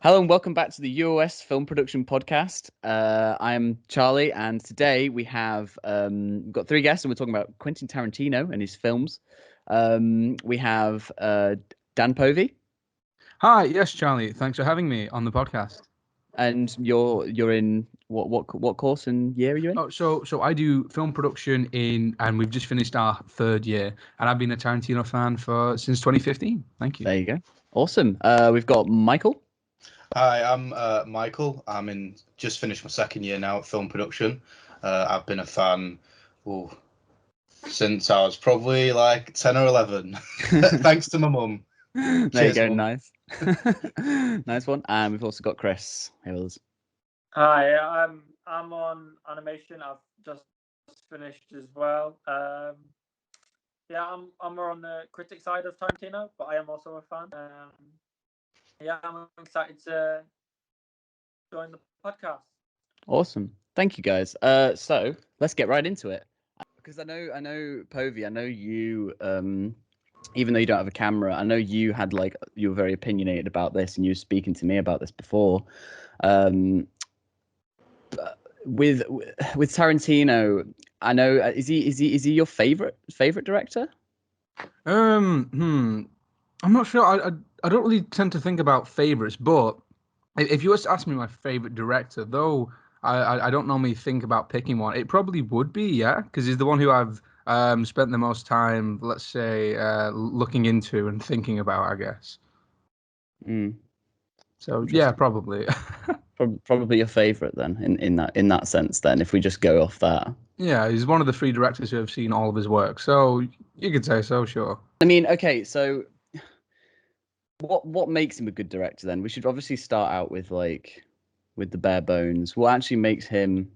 Hello and welcome back to the UOS Film Production Podcast. I'm Charlie, and today we have we've got three guests, and we're talking about Quentin Tarantino and his films. We have Dan Povey, Hi, yes, Charlie. Thanks for having me on the podcast. and you're in what course and year are you in? Oh, so I do film production and we've just finished our third year, and I've been a Tarantino fan since 2015. Thank you. There you go. Awesome. We've got Michael. Hi, I'm Michael. Just finished my second year now at film production. I've been a fan since I was probably like 10 or 11. Thanks to my mum. There Cheers, you go. Mum. Nice. Nice one. And we've also got Chris Hills. Hi, I'm on animation. I've just finished as well. I'm more on the critic side of Tarantino, but I am also a fan. I'm excited to join the podcast. Awesome. Thank you, guys. So let's get right into it. Because I know, Povey, I know you, even though you don't have a camera, I know you were very opinionated about this, and you were speaking to me about this before. With Tarantino, I know, is he your favorite director? I'm not sure. I don't really tend to think about favorites, but if you were to ask me my favorite director, though I don't normally think about picking one, it probably would be, yeah, because he's the one who I've spent the most time, let's say, looking into and thinking about, I guess. So yeah, probably. Probably your favorite then, in that sense. Then, if we just go off that. Yeah, he's one of the three directors who have seen all of his work, so you could say so, sure. I mean, okay, so what makes him a good director then? We should obviously start out with the bare bones. What actually makes him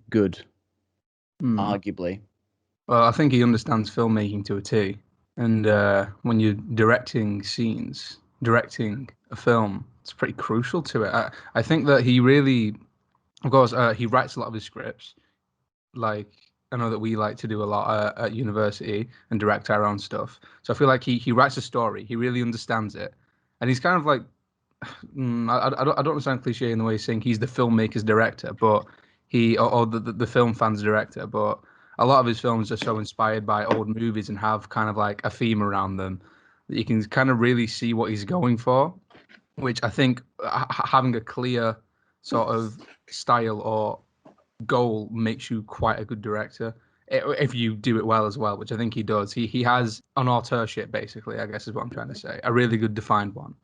good, arguably? Well, I think he understands filmmaking to a T. And when you're directing a film, it's pretty crucial to it. I think that he really, of course, he writes a lot of his scripts. Like, I know that we like to do a lot at university and direct our own stuff. So I feel like he writes a story. He really understands it. And he's kind of like, I don't want to sound cliche in the way he's saying he's the filmmaker's director, but or the film fan's director. But a lot of his films are so inspired by old movies and have kind of like a theme around them that you can kind of really see what he's going for, which I think having a clear sort of style or goal makes you quite a good director if you do it well as well, which I think he does. He has an authorship, basically, I guess is what I'm trying to say. A really good defined one.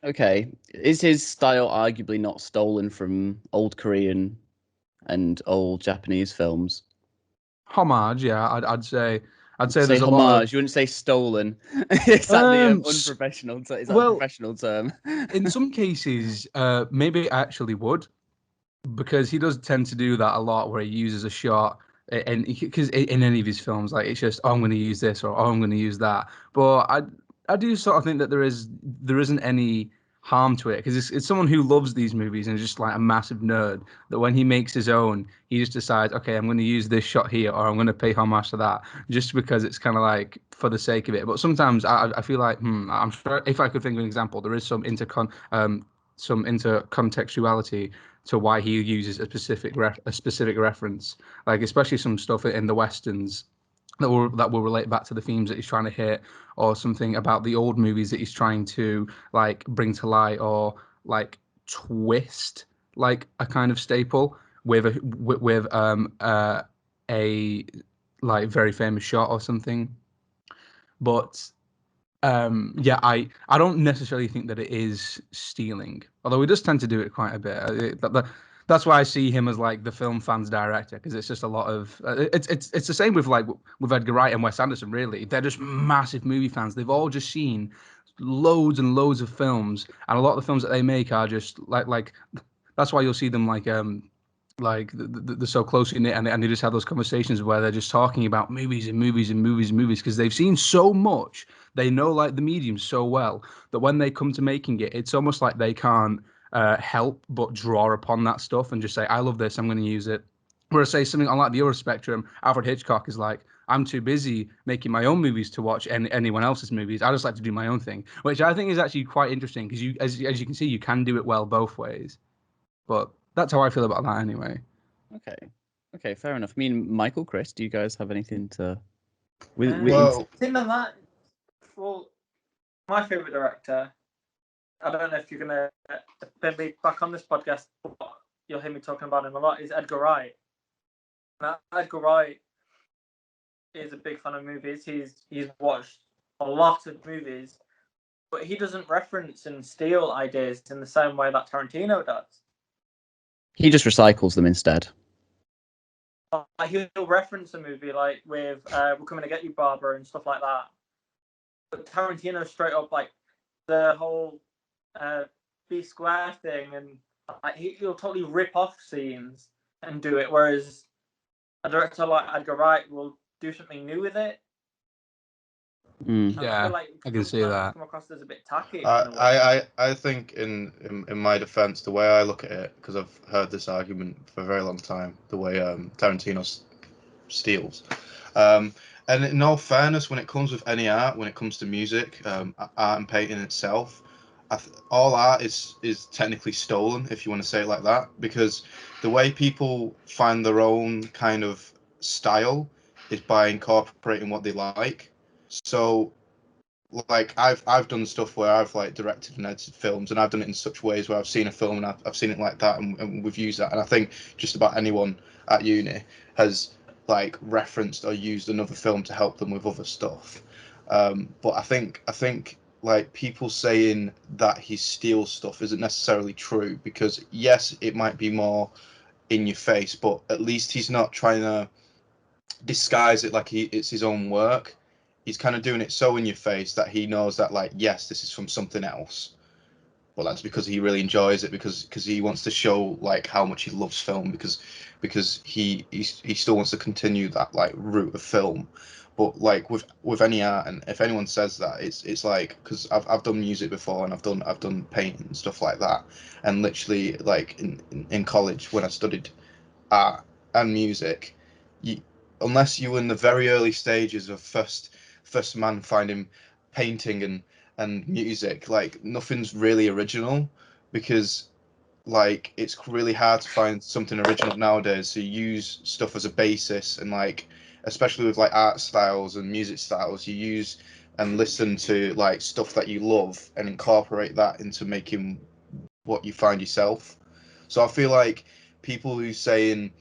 Okay. Is his style arguably not stolen from old Korean and old Japanese films? Homage, yeah, I'd say Say there's homage. a lot of... You wouldn't say stolen. Is that the unprofessional? Is that a professional term? In some cases, maybe I actually would, because he does tend to do that a lot, where he uses a shot, and because in any of his films, like, it's just, oh, I'm going to use this, or oh, I'm going to use that. But I do sort of think that there isn't any harm to it, because it's someone who loves these movies and is just like a massive nerd, that when he makes his own, he just decides, okay, I'm going to use this shot here, or I'm going to pay homage to that, just because it's kind of like for the sake of it. But sometimes I feel like, I'm sure if I could think of an example, there is some intercontextuality to why he uses a specific reference, like especially some stuff in the westerns that will relate back to the themes that he's trying to hit, or something about the old movies that he's trying to like bring to light, or like twist like a kind of staple with a like very famous shot or something. But I don't necessarily think that it is stealing, although he does tend to do it quite a bit. That's why I see him as like the film fan's director, because it's just a lot of it's the same with Edgar Wright and Wes Anderson. Really, they're just massive movie fans. They've all just seen loads and loads of films, and a lot of the films that they make are just like that's why you'll see them like they're so closely knit, and they just have those conversations where they're just talking about movies and movies and movies and movies, because they've seen so much. They know like the medium so well that when they come to making it, it's almost like they can't help but draw upon that stuff and just say, I love this, I'm going to use it. Whereas, say, something on like the other spectrum, Alfred Hitchcock is like, I'm too busy making my own movies to watch anyone else's movies. I just like to do my own thing, which I think is actually quite interesting because as you can see, you can do it well both ways. But that's how I feel about that anyway. Okay, fair enough. I mean, Michael, Chris, do you guys have anything to? Well, Thing on that, well, my favorite director. I don't know if you're gonna bring me back on this podcast, but you'll hear me talking about him a lot. Is Edgar Wright. Now, Edgar Wright is a big fan of movies. He's watched a lot of movies, but he doesn't reference and steal ideas in the same way that Tarantino does. He just recycles them instead. He'll reference a movie like with "We're Coming to Get You, Barbara" and stuff like that. But Tarantino straight up like the whole B square thing, and like, he'll totally rip off scenes and do it. Whereas a director like Edgar Wright will do something new with it. Yeah, I can see that. Come across as a bit tacky. I think in my defense, the way I look at it, because I've heard this argument for a very long time, the way Tarantino steals. And in all fairness, when it comes with any art, when it comes to music, art and painting itself, all art is technically stolen, if you want to say it like that, because the way people find their own kind of style is by incorporating what they like. So, like I've done stuff where I've like directed and edited films, and I've done it in such ways where I've seen a film and I've seen it like that, and we've used that. And I think just about anyone at uni has like referenced or used another film to help them with other stuff. But I think like people saying that he steals stuff isn't necessarily true, because yes, it might be more in your face, but at least he's not trying to disguise it like it's his own work. He's kind of doing it so in your face that he knows that, like, yes, this is from something else, but that's because he really enjoys it, because he wants to show like how much he loves film, because he still wants to continue that like route of film. But like with any art, and if anyone says that, it's like, because I've done music before, and I've done painting and stuff like that, and literally like in college when I studied art and music, unless you were in the very early stages of first man finding painting and music, like nothing's really original, because like it's really hard to find something original nowadays. So you use stuff as a basis, and like especially with like art styles and music styles, you use and listen to like stuff that you love and incorporate that into making what you find yourself. So I feel like people who saying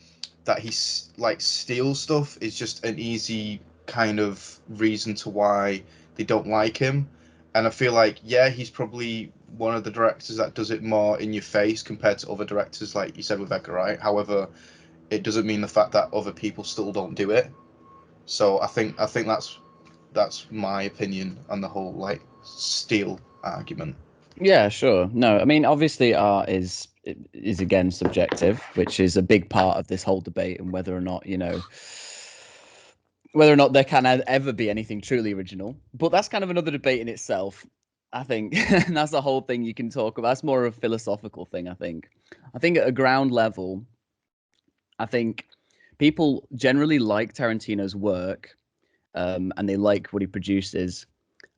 that he like steals stuff is just an easy kind of reason to why they don't like him. And I feel like, yeah, he's probably one of the directors that does it more in your face compared to other directors, like you said with Edgar Wright. However, it doesn't mean the fact that other people still don't do it. So I think that's my opinion on the whole like steal argument. Yeah, sure. No, I mean, obviously, art is again subjective, which is a big part of this whole debate, and whether or not whether or not there can ever be anything truly original. But that's kind of another debate in itself, I think. And that's the whole thing you can talk about. That's more of a philosophical thing, I think. I think at a ground level, I think people generally like Tarantino's work, and they like what he produces.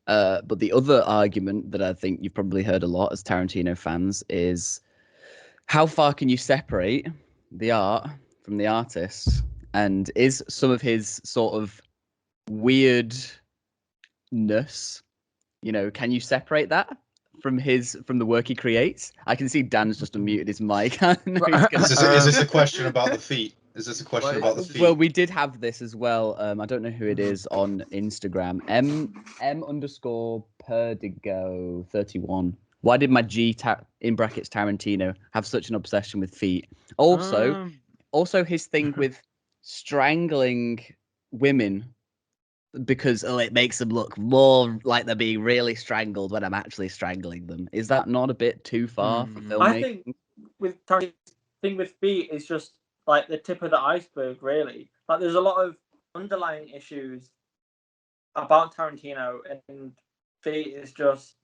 But the other argument that I think you've probably heard a lot as Tarantino fans is, how far can you separate the art from the artist? And is some of his sort of weirdness, can you separate that from the work he creates? I can see Dan's just unmuted his mic. I know he's gonna... Is this a question about the feet? Is this a question about the feet? Well, we did have this as well. I don't know who it is on Instagram. M_Perdigo31. Why did my G in brackets Tarantino have such an obsession with feet? Also his thing with strangling women, because it makes them look more like they're being really strangled when I'm actually strangling them. Is that not a bit too far for filmmaking? I think with Tarantino's thing with feet is just like the tip of the iceberg, really. Like there's a lot of underlying issues about Tarantino, and feet is just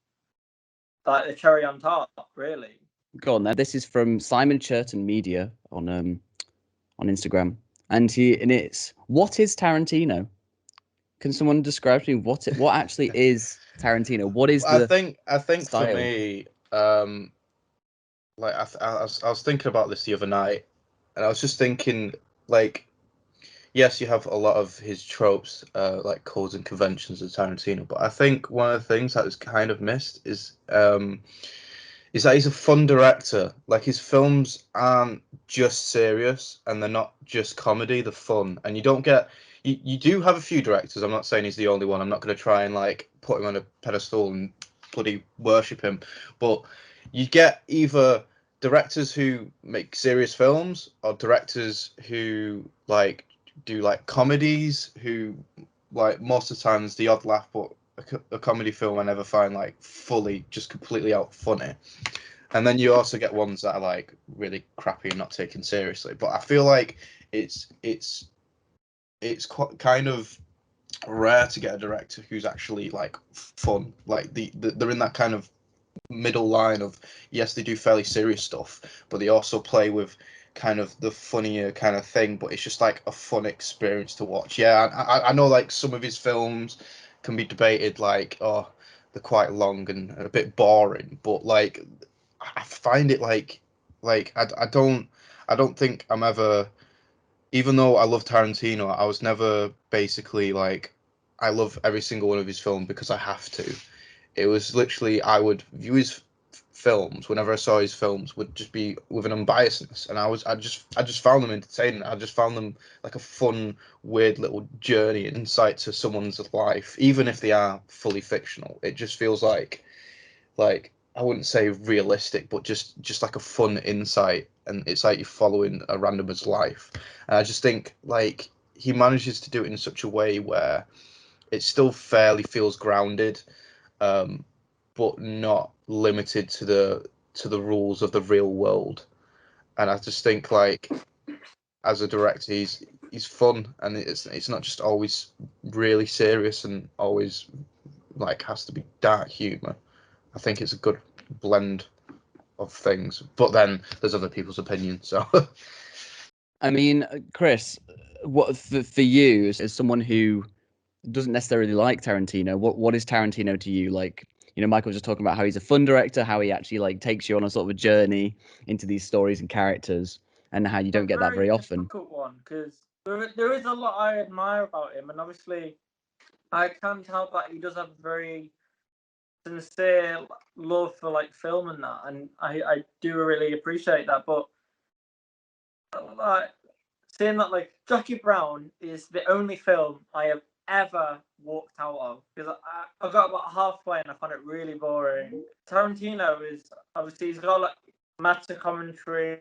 like the cherry on top, really. Go on then. This is from Simon Churton Media on Instagram. and it's what is Tarantino? Can someone describe to me what actually is Tarantino? What is I the think for style? me, like I was thinking about this the other night, and I was just thinking, like, yes, you have a lot of his tropes, like codes and conventions of Tarantino, but I think one of the things that is kind of missed is that he's a fun director. Like, his films aren't just serious, and they're not just comedy. They're fun, and you don't get. You do have a few directors. I'm not saying he's the only one. I'm not going to try and like put him on a pedestal and bloody worship him, but you get either directors who make serious films or directors who like do like comedies, who like most of the time there's the odd laugh, but a comedy film I never find like fully just completely out funny. And then you also get ones that are like really crappy and not taken seriously. But I feel like it's quite kind of rare to get a director who's actually like fun. Like they're in that kind of middle line of, yes, they do fairly serious stuff, but they also play with kind of the funnier kind of thing, but it's just like a fun experience to watch. Yeah, I know like some of his films can be debated, like, oh, they're quite long and a bit boring, but like I find it like I don't think I'm ever, even though I love Tarantino, I was never basically like I love every single one of his films because I have to. It was literally, I would view his films whenever I saw his films would just be with an unbiasedness, and I just found them entertaining. I just found them like a fun, weird little journey and insight to someone's life, even if they are fully fictional. It just feels like I wouldn't say realistic, but just like a fun insight, and it's like you're following a randomer's life. And I just think like he manages to do it in such a way where it still fairly feels grounded, but not limited to the rules of the real world. And I just think like as a director, he's fun, and it's not just always really serious and always like has to be dark humor. I think it's a good blend of things, but then there's other people's opinions. So I mean, Chris, what for you as someone who doesn't necessarily like Tarantino, what is Tarantino to you? Like, you know, Michael was just talking about how he's a fun director, how he actually like takes you on a sort of a journey into these stories and characters, and how you don't get that very often. Difficult one, because there is a lot I admire about him, and obviously I can't help that he does have a very sincere love for like film and that, and I do really appreciate that. But like saying that, like, Jackie Brown is the only film I have ever walked out of, because I got about halfway and I found it really boring. Tarantino is obviously, he's got like meta commentary,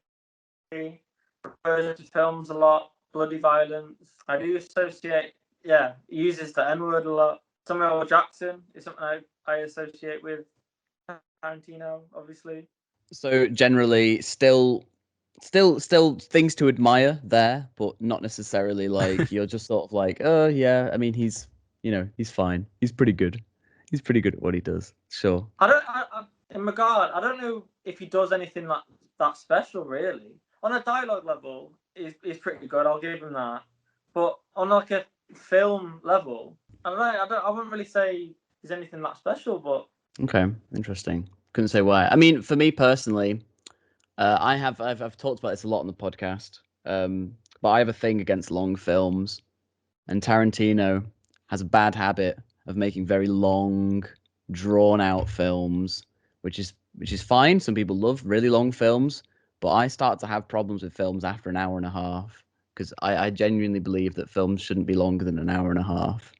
refers to films a lot, bloody violence. I do associate, yeah, he uses the N word a lot. Samuel L. Jackson is something I associate with Tarantino, obviously. So generally, still things to admire there, but not necessarily like you're just sort of like, oh yeah, I mean he's fine, he's pretty good at what he does. Sure. In regard, I don't know if he does anything that special really. On a dialogue level, he's pretty good. I'll give him that. But on like a film level, I don't know. I wouldn't really say he's anything that special. But Okay, interesting. Couldn't say why. I mean, for me personally, I've talked about this a lot on the podcast. But I have a thing against long films, and Tarantino has a bad habit of making very long, drawn out films, which is fine. Some people love really long films, but I start to have problems with films after an hour and a half, because I genuinely believe that films shouldn't be longer than an hour and a half.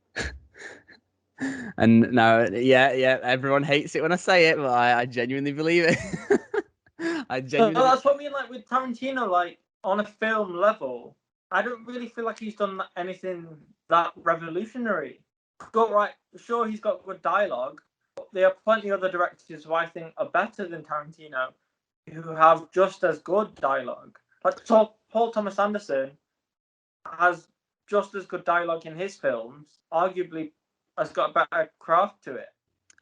And now, yeah, everyone hates it when I say it, but I genuinely believe it. I genuinely. that's what I mean. Like with Tarantino, like on a film level, I don't really feel like he's done anything that revolutionary. Got right, sure, he's got good dialogue, but there are plenty of other directors who I think are better than Tarantino, who have just as good dialogue. Like Paul Thomas Anderson has just as good dialogue in his films, arguably has got a better craft to it.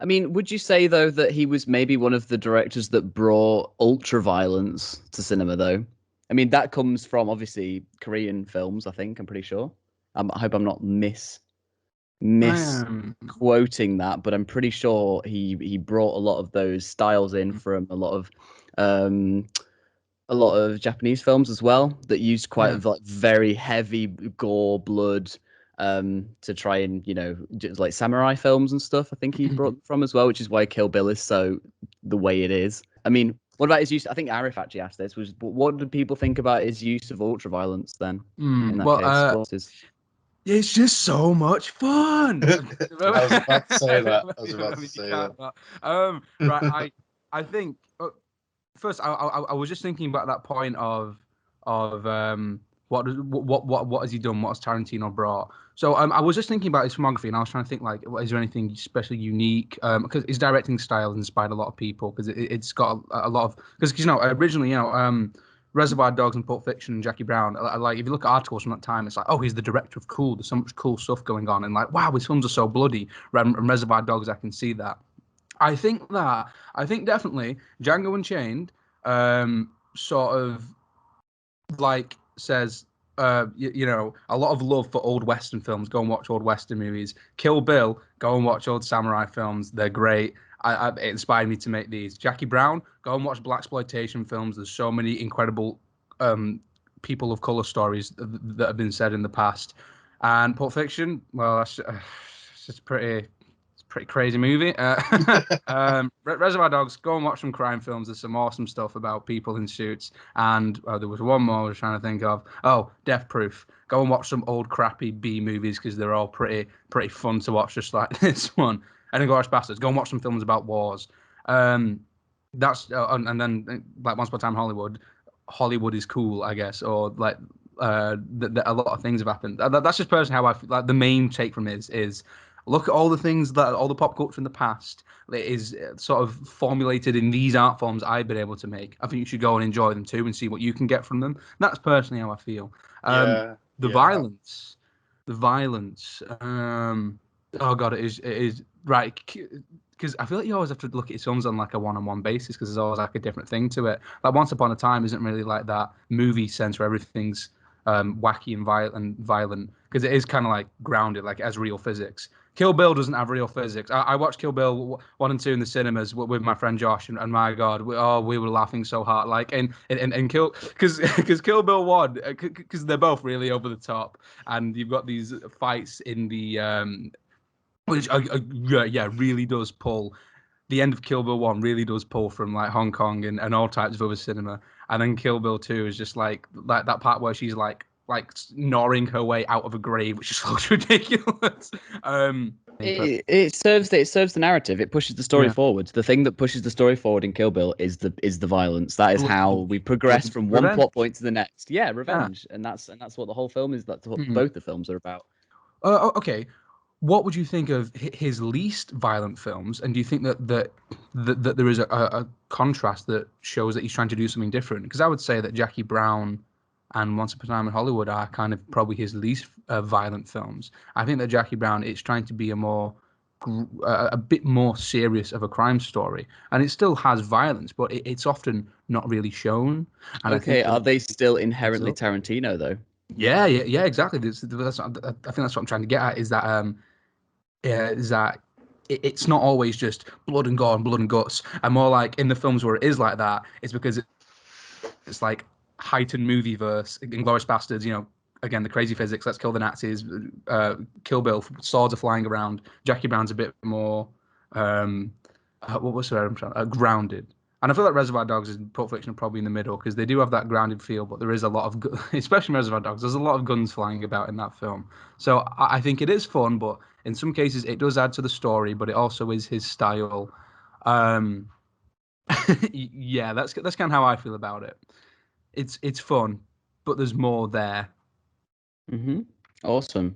I mean, would you say though that he was maybe one of the directors that brought ultra violence to cinema though? I mean, that comes from obviously Korean films. I think I'm pretty sure. I hope I'm not misquoting that, but I'm pretty sure he brought a lot of those styles in from a lot of Japanese films as well that used quite like very heavy gore, blood, to try and just like samurai films and stuff. I think he brought them from as well, which is why Kill Bill is so the way it is. I mean, what about his use? I think Aarif actually asked this. What do people think about his use of ultra violence then? In that case, what's his... It's just so much fun. I was about to say that. Right. I think first I was just thinking about that point of what has he done? What has Tarantino brought? So I was just thinking about his filmography, and I was trying to think like, is there anything especially unique? Because his directing style has inspired a lot of people because it's got a lot of because originally Reservoir Dogs and Pulp Fiction and Jackie Brown, like if you look at articles from that time, it's like, oh, he's the director of cool. There's so much cool stuff going on, and like, wow, his films are so bloody. And Reservoir Dogs, I can see that. I think definitely Django Unchained, sort of like says, a lot of love for old Western films. Go and watch old Western movies. Kill Bill, go and watch old samurai films. They're great. It inspired me to make these. Jackie Brown, go and watch blaxploitation films. There's so many incredible people of color stories that have been said in the past. And Pulp Fiction, well, that's just pretty crazy movie. Reservoir Dogs, go and watch some crime films. There's some awesome stuff about people in suits. And there was one more I was trying to think of. Oh, Death Proof. Go and watch some old crappy B movies because they're all pretty fun to watch, just like this one. And Inglourious Basterds. Go and watch some films about wars. That's and then like Once Upon a Time in Hollywood is cool, I guess, or like a lot of things have happened. That's just personally how I feel. Like the main take from it is look at all the things that all the pop culture in the past is sort of formulated in these art forms I've been able to make. I think you should go and enjoy them too and see what you can get from them. That's personally how I feel. The violence. Oh god, it is right. Because I feel like you always have to look at your films on like a one-on-one basis because there's always like a different thing to it. Like Once Upon a Time isn't really like that movie sense where everything's wacky and violent because it is kind of like grounded, like as real physics. Kill Bill doesn't have real physics. I watched Kill Bill 1 and 2 in the cinemas with my friend Josh, and my God, we were laughing so hard. Like and Kill because Kill Bill 1 because they're both really over the top, and you've got these fights in the which really does pull. The end of Kill Bill 1 really does pull from like Hong Kong and all types of other cinema. And then Kill Bill 2 is just like that part where she's like gnawing her way out of a grave, which just looks ridiculous. It serves the narrative. It pushes the story forward. The thing that pushes the story forward in Kill Bill is the violence. That is how we progress from one plot point to the next. Yeah, revenge, and that's what the whole film is. That's what both the films are about. Okay. What would you think of his least violent films? And do you think that there is a contrast that shows that he's trying to do something different? Because I would say that Jackie Brown and Once Upon a Time in Hollywood are kind of probably his least violent films. I think that Jackie Brown is trying to be a bit more serious of a crime story, and it still has violence, but it's often not really shown. And okay, are they still inherently Tarantino though? Yeah, exactly. I think that's what I'm trying to get at. Is that it's not always just blood and gore and blood and guts, and more like in the films where it is like that, it's because it's like heightened movie verse. Inglourious Basterds, again the crazy physics. Let's kill the Nazis. Kill Bill, swords are flying around. Jackie Brown's a bit more grounded. And I feel like Reservoir Dogs and Pulp Fiction are probably in the middle because they do have that grounded feel, but there is a lot of, especially in Reservoir Dogs, there's a lot of guns flying about in that film. So I think it is fun, but in some cases it does add to the story, but it also is his style. Yeah, that's kind of how I feel about it. It's fun, but there's more there. Mm-hmm. Awesome.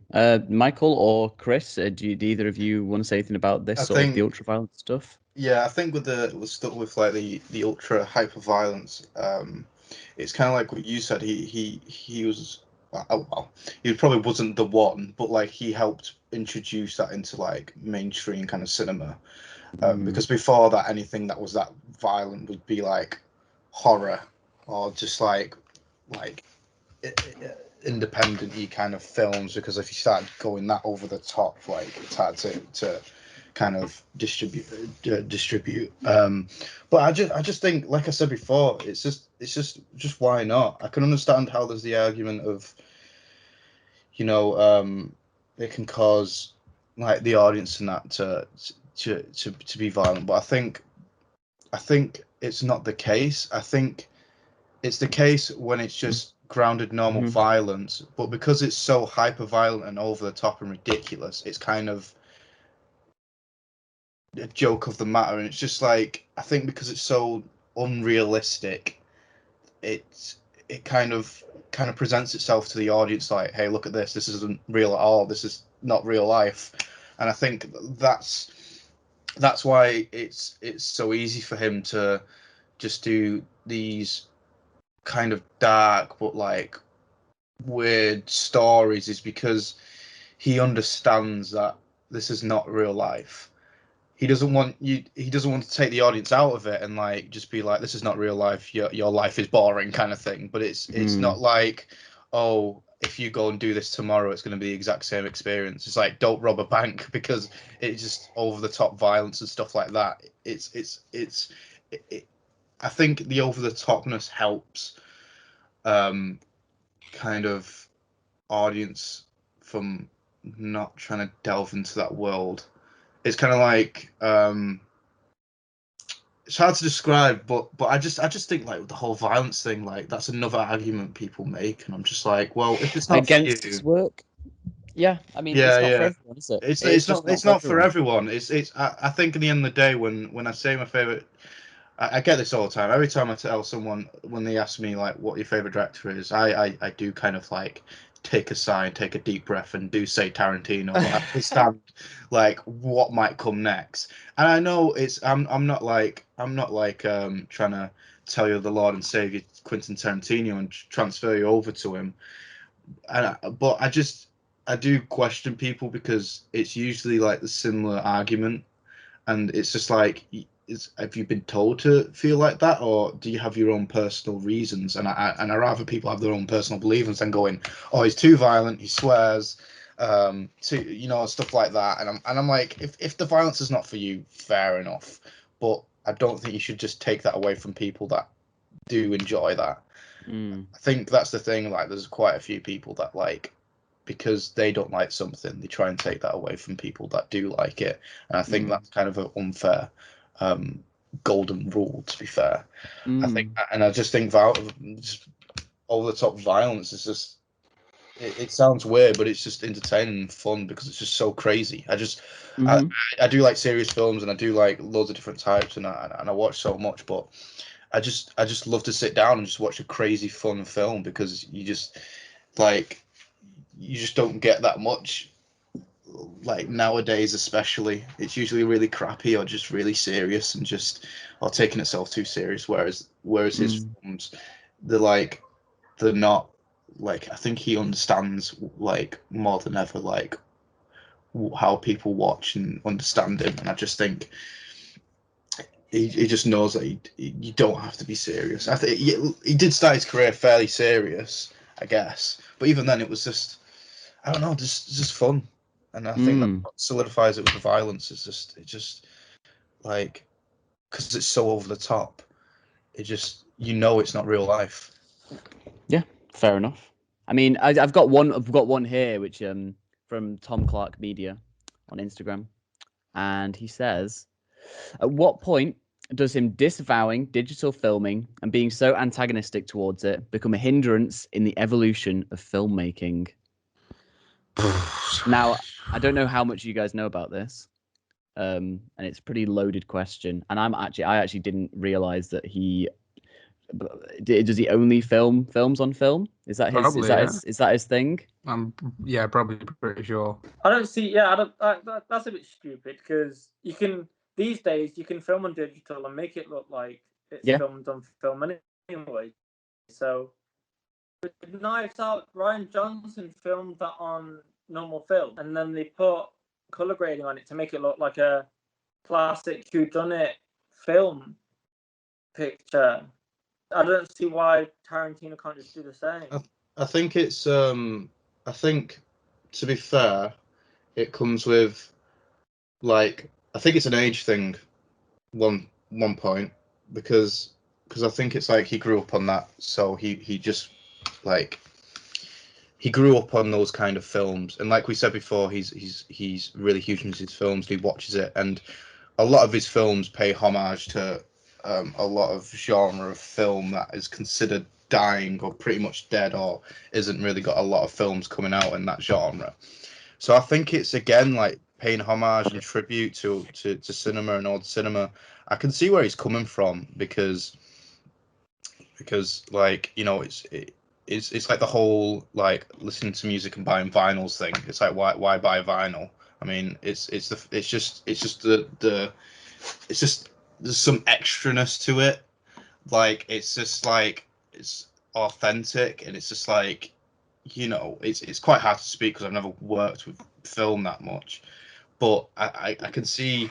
Michael or Chris, do either of you want to say anything about this sort of the ultra-violent stuff? Yeah, I think with stuff with like the ultra hyper violence, it's kind of like what you said. He was he probably wasn't the one, but like he helped introduce that into like mainstream kind of cinema. Because before that, anything that was that violent would be like horror or just like like independent-y kind of films, because if you start going that over the top, like it's hard to kind of distribute. But I just think, like I said before, it's just why not? I can understand how there's the argument of, you know, it can cause like the audience and that to be violent, but I think it's not the case. I think it's the case when it's just grounded normal violence, but because it's so hyper violent and over the top and ridiculous, it's kind of a joke of the matter. And it's just like, I think because it's so unrealistic, it kind of presents itself to the audience like, hey, look at this, this isn't real at all, this is not real life. And I think that's why it's so easy for him to just do these kind of dark but like weird stories, is because he understands that this is not real life. He doesn't want to take the audience out of it and like just be like, this is not real life, your life is boring kind of thing. But it's not like, oh, if you go and do this tomorrow, it's going to be the exact same experience. It's like, don't rob a bank, because it's just over the top violence and stuff like that. I think the over the topness helps kind of audience from not trying to delve into that world. It's kind of like it's hard to describe, but I just think like the whole violence thing, like that's another argument people make, and I'm just like, well, if it's not against for you, his work. Yeah, I mean, yeah, it's not yeah. for everyone, is it? It's not for everyone. I think at the end of the day, when I say my favorite, I get this all the time. Every time I tell someone, when they ask me like what your favorite director is, I do kind of like take a sigh, take a deep breath, and do say Tarantino. But I understand like what might come next, and I know I'm not like trying to tell you the Lord and Savior Quentin Tarantino and transfer you over to him, but I do question people, because it's usually like the similar argument, and it's just like, have you been told to feel like that, or do you have your own personal reasons? And I rather people have their own personal beliefs than going, oh, he's too violent, he swears, stuff like that. And I'm like, if the violence is not for you, fair enough, but I don't think you should just take that away from people that do enjoy that. I think that's the thing. Like, there's quite a few people that like, because they don't like something, they try and take that away from people that do like it. And I think that's kind of an unfair golden rule, to be fair. I think, and I just think just over the top violence is just, it sounds weird, but it's just entertaining and fun because it's just so crazy. I do like serious films, and I do like loads of different types, and I watch so much, but I just love to sit down and just watch a crazy fun film, because you just don't get that much, like nowadays, especially. It's usually really crappy or just really serious and or taking itself too serious, whereas his films, they're not, like, I think he understands like more than ever like how people watch and understand him. And I just think he just knows that you don't have to be serious. I think he did start his career fairly serious, I guess, but even then it was just, I don't know, just fun. And I think that what solidifies it with the violence is just like, because it's so over the top, it just, it's not real life. Yeah, fair enough. I mean, I've got one here, which from Tom Clark Media on Instagram, and he says, at what point does him disavowing digital filming and being so antagonistic towards it become a hindrance in the evolution of filmmaking? Now, I don't know how much you guys know about this, and it's a pretty loaded question. And I actually didn't realize that does he only film films on film? Is that his? Probably, is that his thing? Yeah, probably pretty sure. I don't see. Yeah, I don't. That's a bit stupid, because these days you can film on digital and make it look like it's filmed on film anyway. So with Knives Out, Ryan Johnson filmed that on normal film, and then they put color grading on it to make it look like a classic whodunit film picture. I don't see why Tarantino can't just do the same. I think it's I think, to be fair, it comes with, like, I think it's an age thing. One point, because I think it's like he grew up on that, so he just, like, he grew up on those kind of films, and like we said before, he's really huge into his films. He watches it, and a lot of his films pay homage to a lot of genre of film that is considered dying or pretty much dead, or isn't really got a lot of films coming out in that genre. So I think it's, again, like, paying homage and tribute to cinema and old cinema. I can see where he's coming from, because like, you know, it's like the whole, like, listening to music and buying vinyls thing. It's like, why buy vinyl? I mean, it's just there's some extraness to it. Like, it's just like, it's authentic, and it's just like, you know, it's quite hard to speak because I've never worked with film that much, but I can see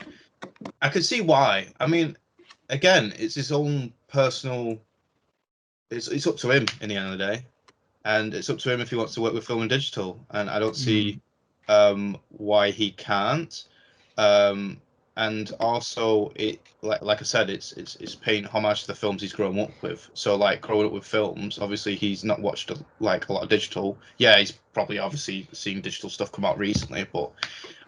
why. I mean, again, it's his own personal. It's up to him in the end of the day, and it's up to him if he wants to work with film and digital. And I don't see why he can't. And also, it, like I said, it's paying homage to the films he's grown up with. So, like, growing up with films, obviously he's not watched a lot of digital. Yeah, he's probably obviously seen digital stuff come out recently, but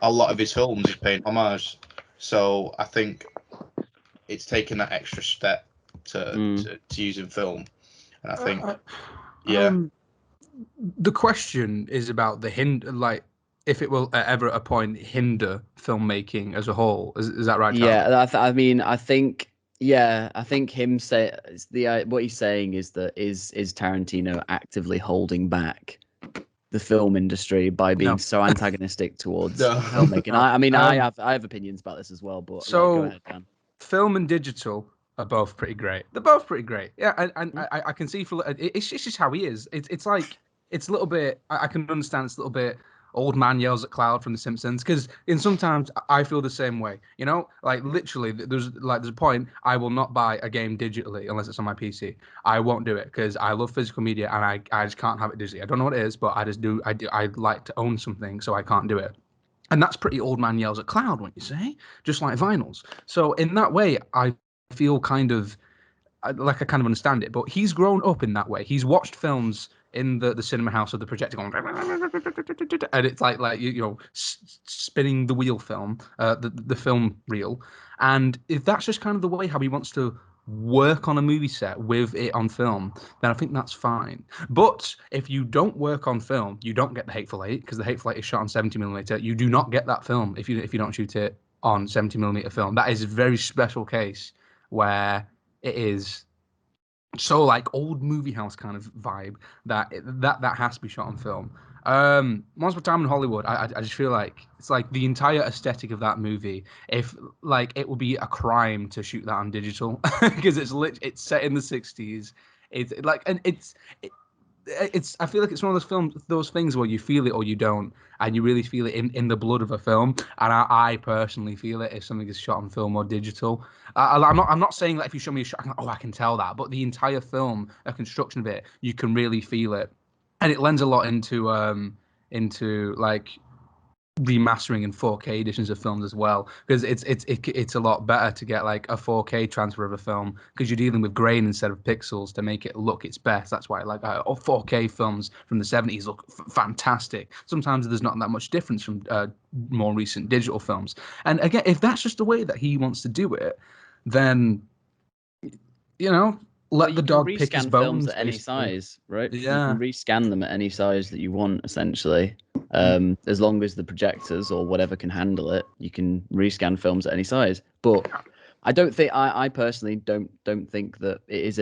a lot of his films is paying homage. So I think it's taken that extra step to using film, and I think the question is about the like, if it will ever at a point hinder filmmaking as a whole. Is that right, Charles? Yeah, I mean, I think him say what he's saying is that is Tarantino actively holding back the film industry by being so antagonistic towards filmmaking. I mean, I have opinions about this as well, but so, go ahead, Dan. Film and digital are both pretty great. They're both pretty great. Yeah, and I can see it's just how he is. It's like, it's a little bit. I can understand it's a little bit old man yells at cloud from The Simpsons, because sometimes I feel the same way. You know, like, literally, there's a point I will not buy a game digitally unless it's on my PC. I won't do it because I love physical media and I just can't have it digitally. I don't know what it is, but I just do. I like to own something, so I can't do it. And that's pretty old man yells at cloud, wouldn't you say? Just like vinyls. So in that way, I feel kind of like I kind of understand it. But he's grown up in that way. He's watched films in the cinema house of the projector going, and it's like you know, spinning the wheel film, the film reel. And if that's just kind of the way how he wants to work on a movie set with it on film, then I think that's fine. But if you don't work on film, you don't get The Hateful Eight, because The Hateful Eight is shot on 70mm. You do not get that film if you don't shoot it on 70mm film. That is a very special case where it is so, like, old movie house kind of vibe that has to be shot on film. Once Upon a Time in Hollywood, I just feel like it's like the entire aesthetic of that movie. If, like, it would be a crime to shoot that on digital, because it's set in the 60s. It's like, and it's I feel like it's one of those things where you feel it or you don't, and you really feel it in the blood of a film. And I personally feel it if something is shot on film or digital. I'm not saying that if you show me a shot, I can tell that, but the entire film, a construction of it, you can really feel it, and it lends a lot into like remastering in 4K editions of films as well, because it's a lot better to get like a 4K transfer of a film, because you're dealing with grain instead of pixels to make it look its best. That's why, like, 4K films from the 70s look fantastic. Sometimes there's not that much difference from more recent digital films. And again, if that's just the way that he wants to do it, then, you know, let the dog pick his bones at any size, right? Yeah, you can rescan them at any size that you want, essentially. As long as the projectors or whatever can handle it, you can rescan films at any size. But I don't think I personally don't think that it is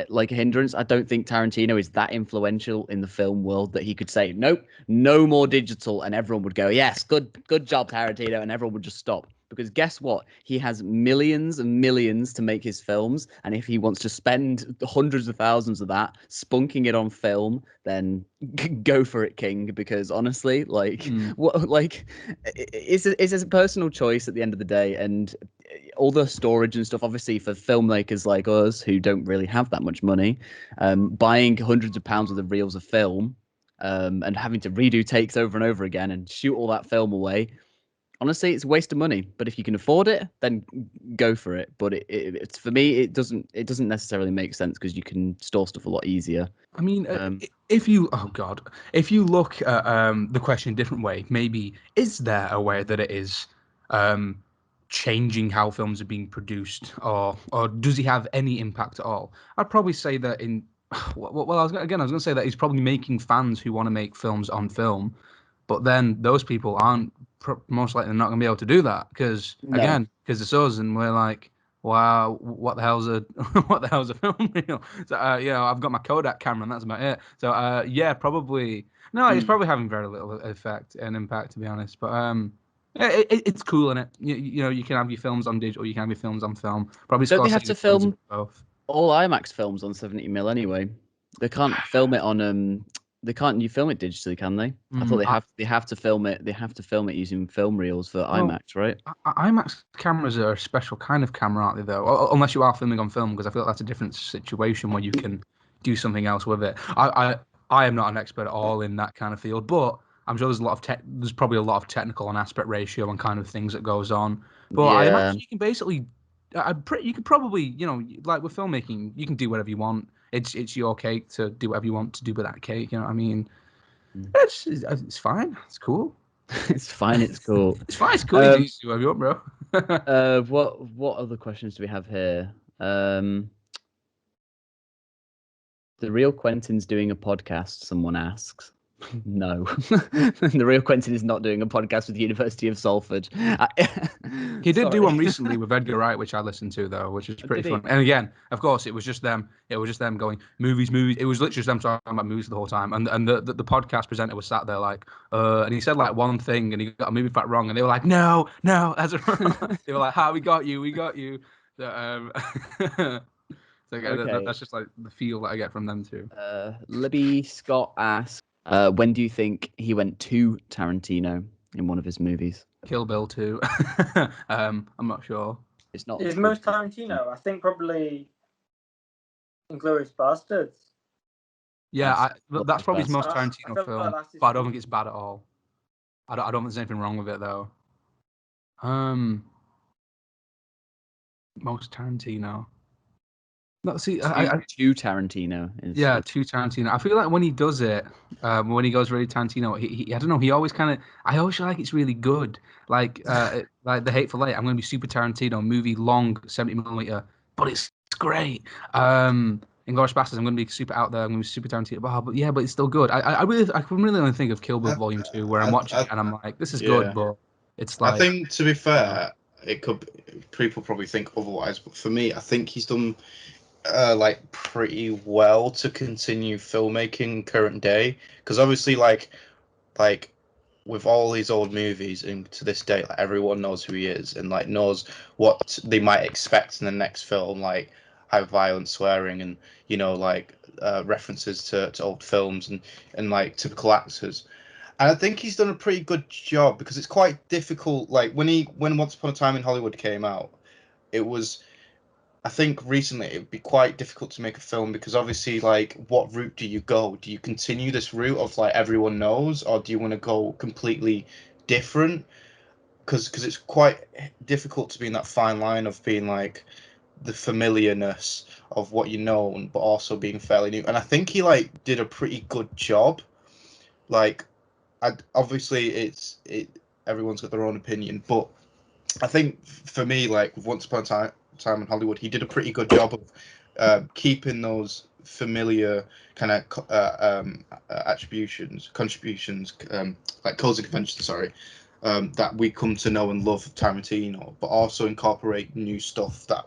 like a hindrance. I don't think Tarantino is that influential in the film world that he could say, nope, no more digital, and everyone would go, yes, good job, Tarantino, and everyone would just stop. Because guess what? He has millions and millions to make his films, and if he wants to spend hundreds of thousands of that spunking it on film, then go for it, King. Because honestly, like, it's a personal choice at the end of the day, and all the storage and stuff. Obviously, for filmmakers like us who don't really have that much money, buying hundreds of pounds worth of reels of film, and having to redo takes over and over again and shoot all that film away. Honestly, it's a waste of money. But if you can afford it, then go for it. But it's for me, it doesn't necessarily make sense because you can store stuff a lot easier. I mean, if you look at the question a different way, maybe is there a way that it is changing how films are being produced, or does he have any impact at all? I'd probably say that I was going to say that he's probably making fans who want to make films on film, but then those people aren't most likely not going to be able to do that because it's us, and we're like, wow, what the hell's a film reel? So I've got my Kodak camera and that's about it. So probably no, it's probably having very little effect and impact, to be honest. But it's cool, in it. You know, you can have your films on digital, you can have your films on film. Probably don't they have to film both? All IMAX films on 70mm anyway. They can't film it on They can't. You film it digitally, can they? I thought they have to film it. They have to film it using film reels for IMAX, right? IMAX cameras are a special kind of camera, aren't they? Though, unless you are filming on film, because I feel like that's a different situation where you can do something else with it. I am not an expert at all in that kind of field, but I'm sure there's probably a lot of technical and aspect ratio and kind of things that goes on. But I imagine you can basically, you could probably, like with filmmaking, you can do whatever you want. It's your cake to do whatever you want to do with that cake. You know what I mean? It's fine. It's cool. It's fine. It's cool. It's fine. It's cool. You do whatever you want, bro. What other questions do we have here? The real Quentin's doing a podcast. Someone asks. No, the real Quentin is not doing a podcast with the University of Salford. He did do one recently with Edgar Wright, which I listened to though, which is pretty fun. And again, of course, it was just them. It was just them going movies. It was literally just them talking about movies the whole time. And the podcast presenter was sat there like, and he said like one thing, and he got a movie fact wrong, and they were like, no, that's wrong. They were like, "How we got you." So, that's just like the feel that I get from them too. Libby Scott asks, when do you think he went to Tarantino in one of his movies? Kill Bill 2. I'm not sure. It's not. His most Tarantino, I think probably Inglourious Bastards. Yeah, that's probably his most Tarantino film, but I don't think it's bad at all. I don't think there's anything wrong with it though. Most Tarantino. No, see, to Tarantino. To Tarantino. I feel like when he does it, when he goes really Tarantino, he I don't know. He always I always feel like it's really good. Like like The Hateful Eight. I'm going to be super Tarantino movie, long 70mm, but it's great. Inglourious Basterds. I'm going to be super out there. I'm going to be super Tarantino. But it's still good. I can really only think of Kill Bill Volume 2, where I'm watching it and I'm like, this is good, but it's like. I think, to be fair, people probably think otherwise, but for me, I think he's done like pretty well to continue filmmaking current day, because obviously like with all these old movies, and to this day, like, everyone knows who he is and like knows what they might expect in the next film, like high violence, swearing, and like references to old films and like typical actors. And I think he's done a pretty good job, because it's quite difficult. Like when Once Upon a Time in Hollywood came out, it was, I think recently it would be quite difficult to make a film, because obviously, like, what route do you go? Do you continue this route of like everyone knows, or do you want to go completely different? Because it's quite difficult to be in that fine line of being like the familiarness of what you know, but also being fairly new. And I think he like did a pretty good job. Like, obviously everyone's got their own opinion, but I think for me, like with Once Upon a Time in Hollywood, he did a pretty good job of keeping those familiar kind of contributions, like codes and conventions, that we come to know and love Tarantino, but also incorporate new stuff that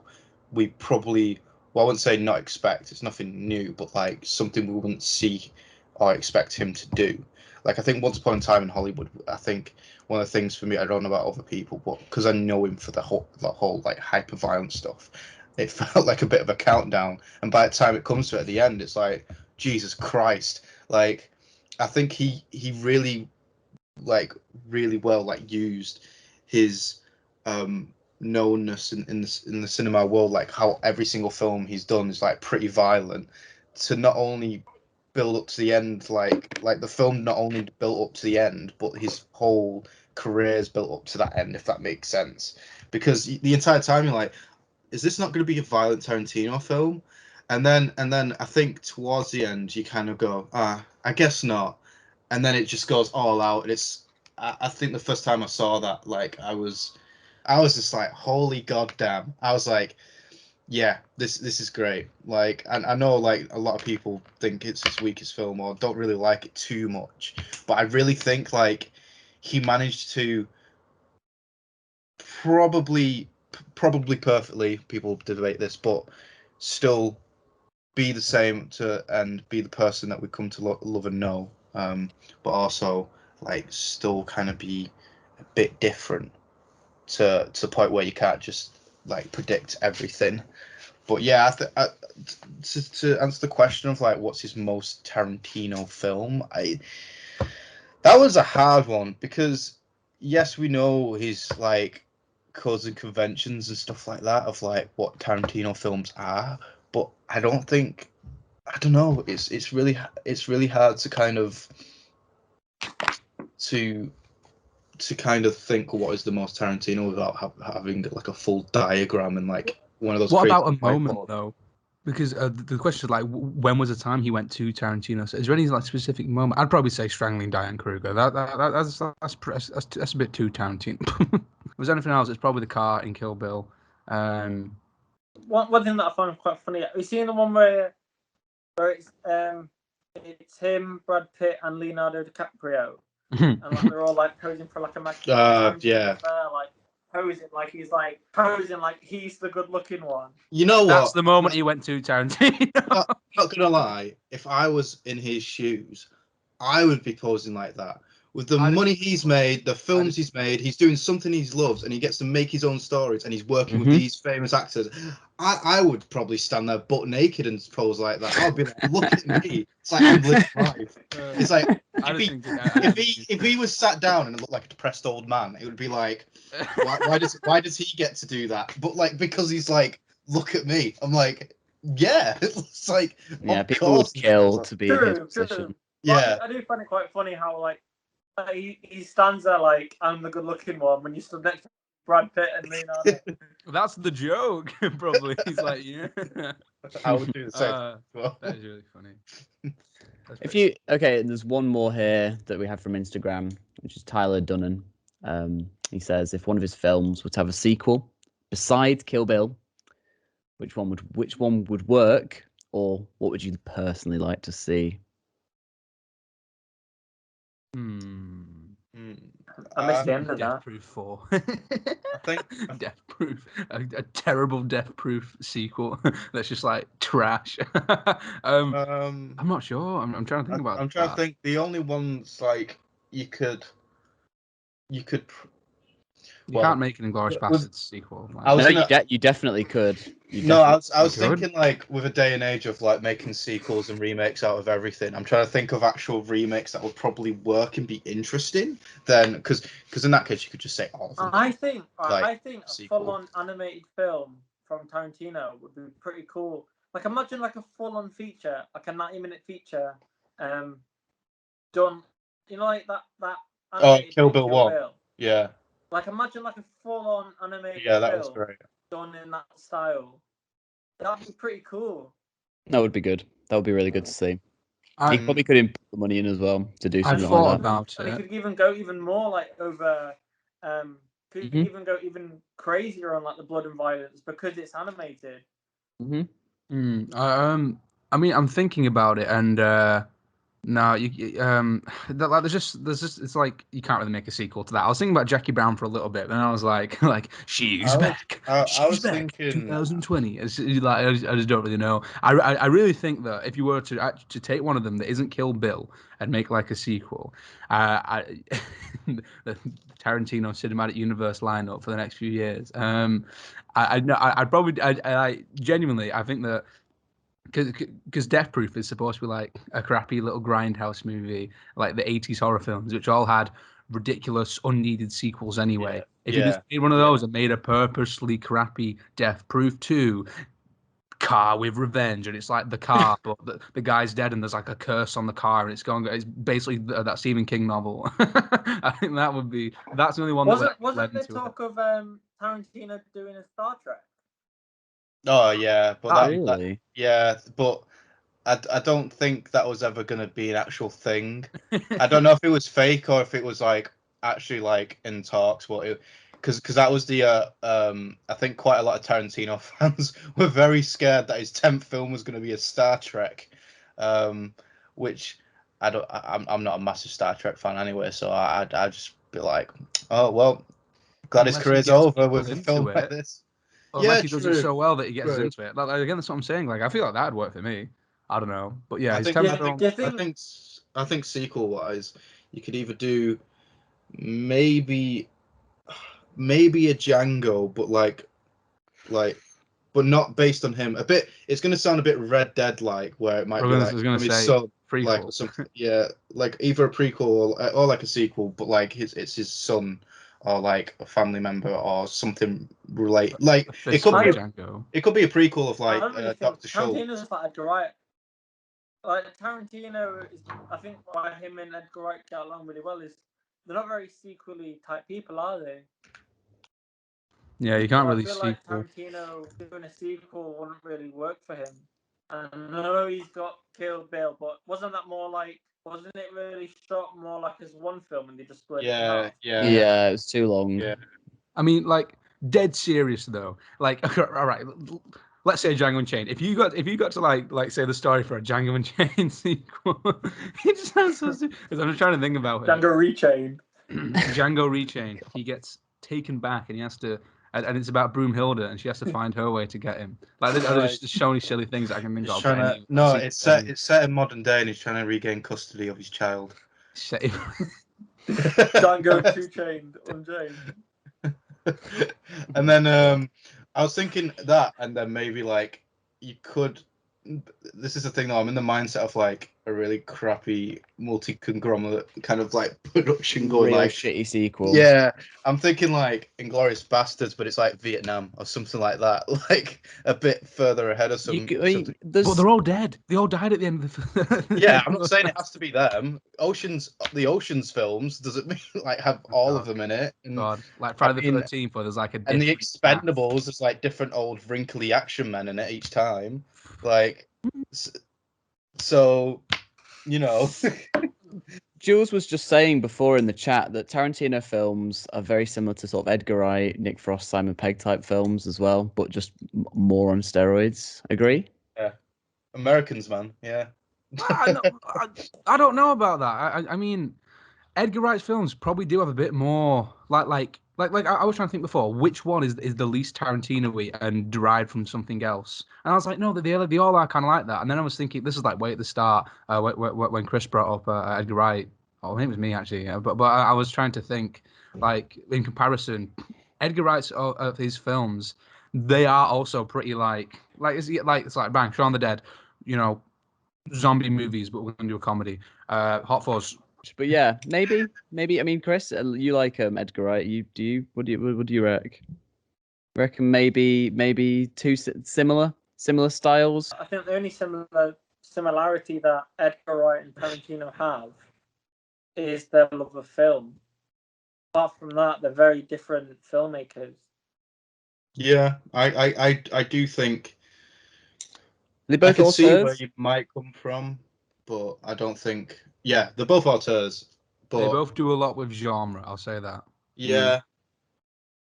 we probably, well, I wouldn't say not expect, it's nothing new, but like something we wouldn't see or expect him to do. Like I think Once Upon a Time in Hollywood, I think one of the things for me, I don't know about other people, but because I know him for the whole like hyper violent stuff, it felt like a bit of a countdown. And by the time it comes to it at the end, it's like Jesus Christ. Like I think he really really well like used his knownness in the cinema world, like how every single film he's done is like pretty violent, to not only build up to the end, like the film not only built up to the end, but his whole career is built up to that end, if that makes sense. Because the entire time you're like, is this not going to be a violent Tarantino film? And then I think towards the end you kind of go, I guess not. And then it just goes all out. And I think the first time I saw that, like I was just like, holy goddamn. I was like, yeah, this is great. Like, and I know like a lot of people think it's his weakest film or don't really like it too much, but I really think like he managed to probably perfectly, people debate this, but still be the same and be the person that we come to love and know, but also like still kind of be a bit different to the point where you can't just like predict everything. But yeah, to answer the question of like what's his most Tarantino film, that was a hard one, because yes, we know his like codes and conventions and stuff like that of like what Tarantino films are, but I don't know. It's really hard to kind of to kind of think what is the most Tarantino without having like a full diagram and like one of those. What crazy about a moment whiteboards. though? Because the question is like, when was the time he went to Tarantino? So is there any like specific moment? I'd probably say strangling Diane Kruger. That's a bit too Tarantino. If there's anything else, it's probably the car in Kill Bill. One thing that I found quite funny. Have you seen the one where it's him, Brad Pitt, and Leonardo DiCaprio, and like they're all like posing for like a magazine. Yeah. Like posing like he's the good-looking one. You know what? That's the moment he went to Tarantino. Not gonna lie, if I was in his shoes, I would be posing like that. With the money he's made, the films he's made, he's doing something he loves, and he gets to make his own stories, and he's working with these famous actors. I would probably stand there butt naked and pose like that. I'd be like, look at me. It's like I'm living life. It's like if he was sat down and looked like a depressed old man, it would be like, why does he get to do that? But like, because he's like, look at me. I'm like, yeah. It's like, yeah, people would kill to be in his True. position. Yeah. I do find it quite funny how like he stands there like I'm the good-looking one when you stood next to Brad Pitt and Leonardo. That's the joke, probably. He's like, yeah. I would do the same. Well. That is really funny. There's one more here that we have from Instagram, which is Tyler Dunnan. He says, if one of his films would have a sequel besides Kill Bill, which one would work, or what would you personally like to see? I missed the end of that. Death Proof 4. I think Death Proof, a terrible Death Proof sequel that's just like trash. I'm not sure. I'm trying to think about. I'm trying to think. The only ones like you can't make an Inglourious Basterds sequel. Like. You definitely could. I was thinking like with a day and age of like making sequels and remakes out of everything. I'm trying to think of actual remakes that would probably work and be interesting. Then, because in that case you could just say all of them. I think a sequel. full-on animated film from Tarantino would be pretty cool. Like imagine like a full-on feature, like a 90-minute feature, done. You know, like that. Kill Bill 1. Yeah. Like imagine like a full-on animated Yeah, that film was great. done in that style. That'd be pretty cool. That would be good. That would be really good to see. He probably could put the money in as well to do something like that. And he could even go even more like over. Could even go even crazier on like the blood and violence because it's animated. I mean, I'm thinking about it, and No, there's just it's like you can't really make a sequel to that. I was thinking about Jackie Brown for a little bit, and I was like she's back, I was back, thinking 2020. It's like I just don't really know. I really think that if you were to take one of them that isn't Kill Bill and make like a sequel, the Tarantino cinematic universe lineup for the next few years, I'd probably I genuinely I think that. Because Death Proof is supposed to be like a crappy little grindhouse movie, like the 80s horror films, which all had ridiculous, unneeded sequels anyway. If you just made one of those and made a purposely crappy Death Proof 2 car with revenge, and it's like the car, but the guy's dead and there's like a curse on the car, and it's basically that Stephen King novel. I think that's the only one that wasn't there talk of Tarantino doing a Star Trek? Oh yeah, but really? but I don't think that was ever going to be an actual thing. I don't know if it was fake or if it was like actually like in talks, but because that was the I think quite a lot of Tarantino fans were very scared that his 10th film was going to be a Star Trek, which I'm not a massive Star Trek fan anyway, so I'd just be like, oh well, glad his career's over with a film like this. Unless he does it so well that he gets into it. Like, again, that's what I'm saying. Like, I feel like that'd work for me. I don't know, but yeah, I think sequel wise, you could either do maybe a Django, but not based on him. A bit. It's going to sound a bit Red Dead like, where it might be like his son, like or something. Yeah, like either a prequel or like a sequel, but like it's his son or like a family member or something related. Like it could be a prequel of like Dr. Schultz. Tarantino's like Edgar Wright. Like Tarantino is, I think why him and Edgar Wright get along really well is they're not very sequel-y type people, are they? Yeah, you can't really I feel like Tarantino doing a sequel wouldn't really work for him. And I know he's got Kill Bill, but wasn't it really shot more like as one film and they just split it in half? Yeah, it was too long. Yeah. I mean, like, dead serious though. Like, all right, let's say Django Unchained. If you got to like say the story for a Django Unchained sequel, it just sounds so stupid. I'm just trying to think about it. Django Rechained. Django Rechained. He gets taken back and he has to, and it's about Broomhilda and she has to find her way to get him. Like, there's just so many silly things that I can think of. It's set in modern day and he's trying to regain custody of his child. Django 2 Chained, Unchained. And then I was thinking that, and then maybe like you could. This is the thing though. I'm in the mindset of like a really crappy multi-conglomerate kind of like production going, real like shitty sequel. Yeah, I'm thinking like Inglourious Bastards, but it's like Vietnam or something like that, like a bit further ahead of something. But they're all dead. They all died at the end of the. Yeah, I'm not saying it has to be them. The Oceans films doesn't mean like have all of them in it. And, God, like Friday the 13th, where there's like a and the Expendables, there's like different old wrinkly action men in it each time. Like, so, you know. Jules was just saying before in the chat that Tarantino films are very similar to sort of Edgar Wright, Nick Frost, Simon Pegg type films as well, but just more on steroids. Agree? Yeah. Americans, man. Yeah. I don't know about that. I mean, Edgar Wright's films probably do have a bit more like I was trying to think before, which one is the least Tarantino-y and derived from something else? And I was like, no, they all are kind of like that. And then I was thinking, this is like way at the start when Chris brought up Edgar Wright. Oh, I think it was me actually. But I was trying to think, like, in comparison, Edgar Wright's of his films, they are also pretty like it's like bang, Shaun the Dead, you know, zombie movies, but we're gonna do a comedy. Hot Fuzz. But yeah, maybe. I mean, Chris, you like Edgar Wright? What do you reckon? Maybe two similar styles. I think the only similarity that Edgar Wright and Tarantino have is their love of film. Apart from that, they're very different filmmakers. Yeah, I do think they both I can see auteurs? where you might come from, but I don't think. Yeah, they're both auteurs, but they both do a lot with genre. I'll say that. Yeah,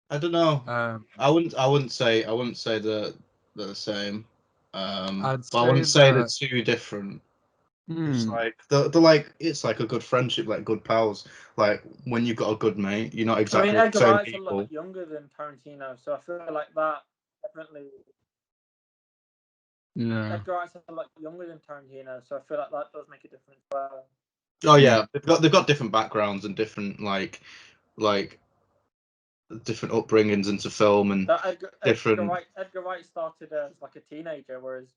I don't know. I wouldn't say they're the same. But I wouldn't say they're too different. It's like they're like it's like a good friendship, like good pals. Like when you've got a good mate, you're not exactly the Edgar same Wright's a people. lot younger than Tarantino, so I feel like that definitely. Yeah. Edgar Wright's a lot younger than Tarantino, so I feel like that does make a difference. Oh yeah, they've got different backgrounds and different like different upbringings into film and different. Edgar Wright started as like a teenager, whereas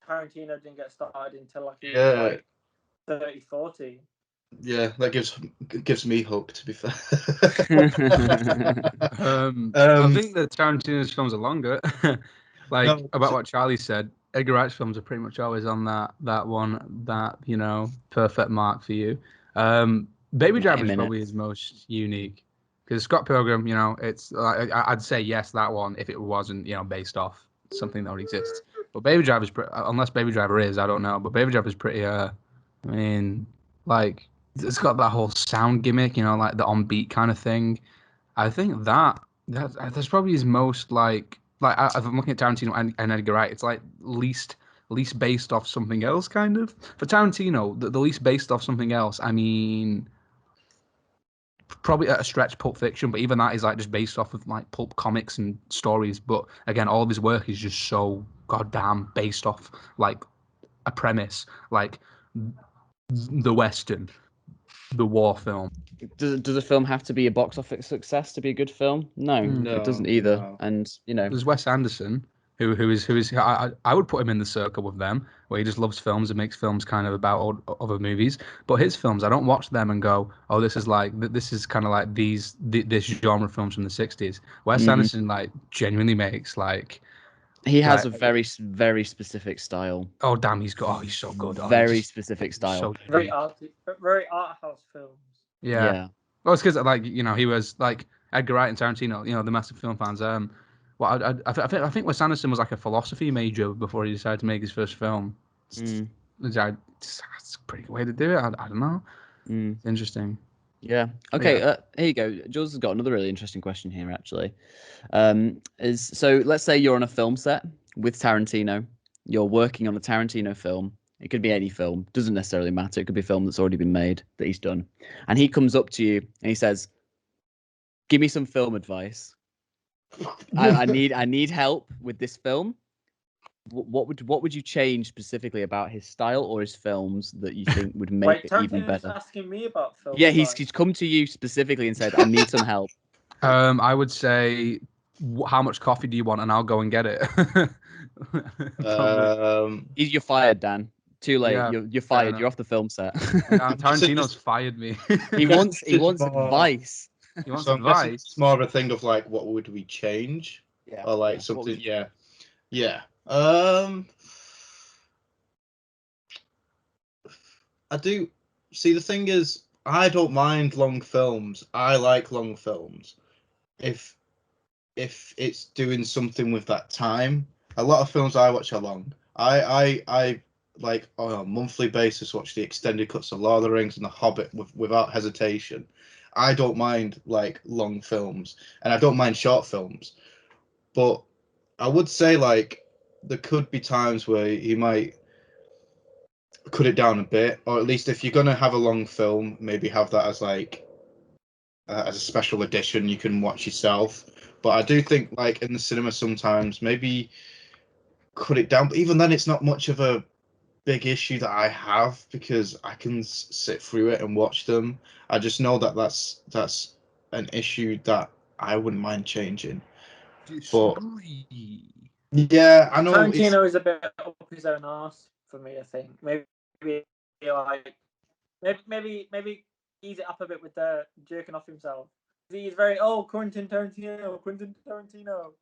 Tarantino didn't get started until like he was like 30, 40. Yeah, that gives me hope. To be fair, I think that Tarantino's films are longer. About what Charlie said, Edgar Wright's films are pretty much always on that one, perfect mark for you. Baby Driver is probably his most unique because Scott Pilgrim, it's I'd say yes that one if it wasn't based off something that already exists. But Baby Driver is unless Baby Driver is, I don't know. But Baby Driver is pretty. It's got that whole sound gimmick, like the on beat kind of thing. I think that's probably his most if I'm looking at Tarantino and Edgar Wright, it's like least based off something else, kind of. For Tarantino, the least based off something else, I mean, probably at a stretch Pulp Fiction, but even that is like just based off of like pulp comics and stories. But again, all of his work is just so goddamn based off like a premise, like the Western, the war film. Does a film have to be a box office success to be a good film? No, it doesn't either. No. And there's Wes Anderson, who is I would put him in the circle with them, where he just loves films and makes films kind of about other movies. But his films, I don't watch them and go, oh, this is kind of like this genre films from the '60s. Wes Anderson like genuinely makes like. He has a very, very specific style. Oh damn, he's so good. Very specific style. So very art house films. Yeah. Well, it's because he was like Edgar Wright and Tarantino, the massive film fans. I think Wes Anderson was like a philosophy major before he decided to make his first film. It's a pretty good way to do it. I don't know. It's interesting. Yeah. Okay. Yeah. Here you go. Jules has got another really interesting question here, actually. So let's say you're on a film set with Tarantino. You're working on a Tarantino film. It could be any film. Doesn't necessarily matter. It could be a film that's already been made that he's done. And he comes up to you and he says, "Give me some film advice. I need help with this film. What would you change specifically about his style or his films that you think would make it even better?" Asking me about film. Yeah, he's come to you specifically and said, "I need some help." I would say, how much coffee do you want, and I'll go and get it. You're fired, Dan. Too late. Yeah, you're fired. You're off the film set. Tarantino's fired me. He wants advice. He wants advice. It's more of a thing of like, what would we change? Yeah. Or like something. Yeah. I do see. The thing is, I don't mind long films. I like long films. If it's doing something with that time. A lot of films I watch are long. I like on a monthly basis watch the extended cuts of Lord of the Rings and The Hobbit without hesitation. I don't mind like long films, and I don't mind short films. But I would say like there could be times where he might cut it down a bit, or at least if you're gonna have a long film, maybe have that as like as a special edition you can watch yourself. But I do think like in the cinema sometimes maybe cut it down. But even then, it's not much of a big issue that I have because I can sit through it and watch them. I just know that that's an issue that I wouldn't mind changing. But yeah, I know Tarantino is a bit up his own arse for me. I think maybe ease it up a bit with the jerking off himself. He's very Quentin Tarantino.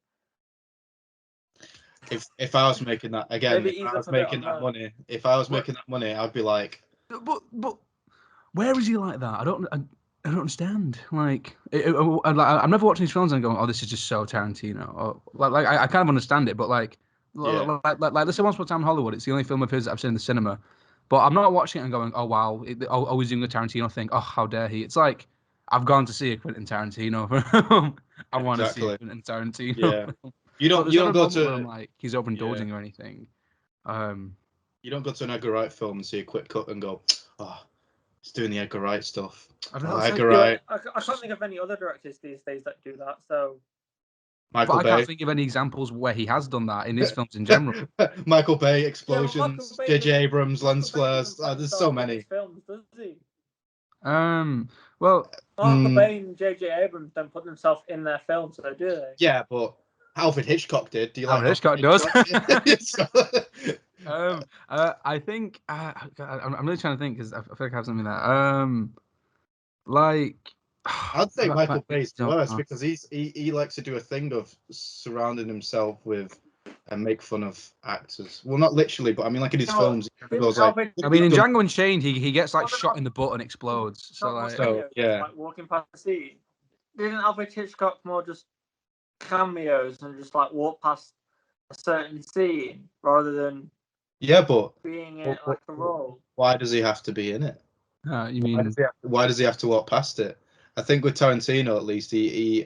If I was making that again, if I was making that money, I'd be like, but where is he like that? I don't understand. Like, I'm never watching these films and going, oh, this is just so Tarantino. Or like I kind of understand it, but like let's say Once Upon a Time in Hollywood. It's the only film of his that I've seen in the cinema, but I'm not watching it and going, oh wow, always doing the Tarantino thing. Oh, how dare he? It's like I've gone to see a Quentin Tarantino film. I want to see a Quentin Tarantino. Yeah. You don't go to like he's overindulging or anything. You don't go to an Edgar Wright film and see a quick cut and go, oh, he's doing the Edgar Wright stuff. I don't know. Oh, It's Edgar like, Wright. I can't think of any other directors these days that do that. So Michael but I Bay. can't think of any examples where he has done that in his films in general. Michael Bay, Yeah, Explosions, but Michael Bay J.J. doesn't- Abrams, Michael Lens Bay Flares. doesn't put There's himself so in many. his films, does he? Well, Michael Bay and J.J. Abrams don't put themselves in their films, though, do they? Yeah, but Alfred Hitchcock did. Do you like Alfred Alfred Hitchcock Hitchcock? I think I'm really trying to think because I feel like I have something there. Like I'd say Michael Bay's don't worse know. because he likes to do a thing of surrounding himself with and make fun of actors. Well, not literally, but I mean, like in his No, films, he didn't goes like. Alfred- I mean, in Django Unchained, he gets like shot in the butt and explodes. So like, yeah. Like walking past the scene. Didn't Alfred Hitchcock more just cameos and just like walk past a certain scene rather than Yeah, but being in like a role? why does he have to be in it? you Why mean does he have to walk past it? I think with Tarantino, at least, he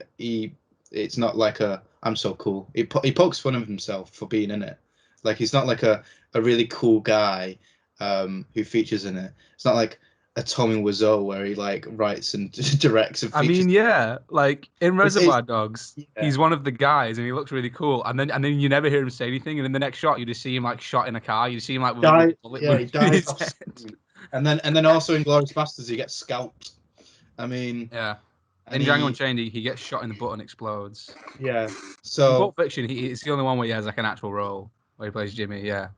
it's not like a I'm so cool. He pokes fun of himself for being in it. Like he's not like a really cool guy who features in it. It's not like a Tommy Wiseau where he like writes and directs and features. I mean, yeah, like in Reservoir it's- Dogs, yeah. he's one of the guys, and he looks really cool. And then you never hear him say anything. And in the next shot, you just see him like shot in a car. You see him like with a bullet he wound in dies his off head. screen. And then also in Glorious Bastards he gets scalped. I mean, Yeah. In and Django Unchained, he gets shot in the butt and explodes. yeah. In So Pulp Fiction, it's the only one where he has like an actual role where he plays Jimmy. Yeah.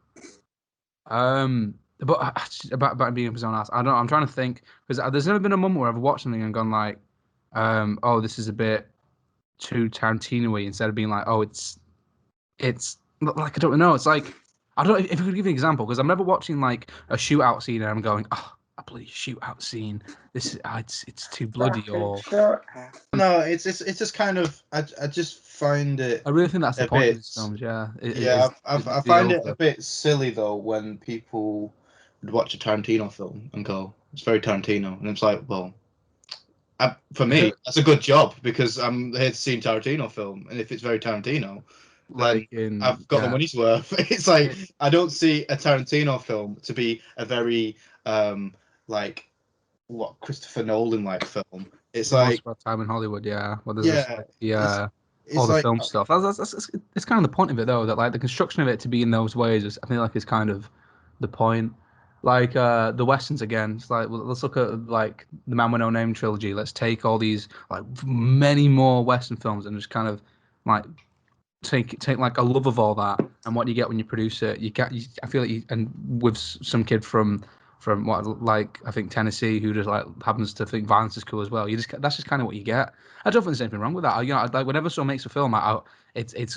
But about being his own ass, I don't know. I'm trying to think because there's never been a moment where I've watched something and gone like, oh, this is a bit too Tarantino-y instead of being like, oh, it's like I don't know. It's like I don't know if you could give an example because I'm never watching like a shootout scene and I'm going, oh, a bloody shootout scene. This is it's too bloody or. no, it's just kind of I just find it. I really think that's the a point of bit- these films. Yeah. I find it a bit silly though when people would watch a Tarantino film and go, "It's very Tarantino," and it's like, well, for me, that's a good job because I'm here to see a Tarantino film, and if it's very Tarantino, like then I've got the money's worth. It's like I don't see a Tarantino film to be a very like what Christopher Nolan like film. It's like about time in Hollywood, yeah. Well, there's just, like, it's all the like, film stuff. It's kind of the point of it, though. That like the construction of it to be in those ways is, I think, like is kind of the point. Like the westerns again. It's like, well, let's look at like the Man with No Name trilogy. Let's take all these like many more western films and just kind of like take like a love of all that and what you get when you produce it. I feel like and with some kid from what, like I think Tennessee, who just like happens to think violence is cool as well. That's just kind of what you get. I don't think there's anything wrong with that. Like whenever someone makes a film out,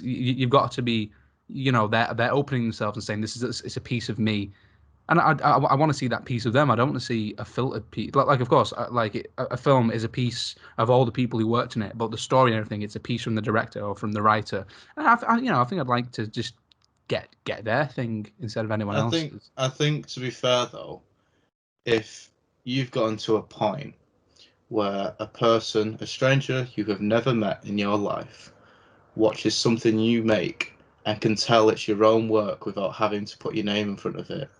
you've got to be, they're opening themselves and saying it's a piece of me, and I want to see that piece of them. I don't want to see a filtered piece. Like of course, a film is a piece of all the people who worked in it, but the story and everything, it's a piece from the director or from the writer. And I think I'd like to just get their thing instead of anyone else's. I think to be fair though, if you've gotten to a point where a stranger you have never met in your life, watches something you make and can tell it's your own work without having to put your name in front of it,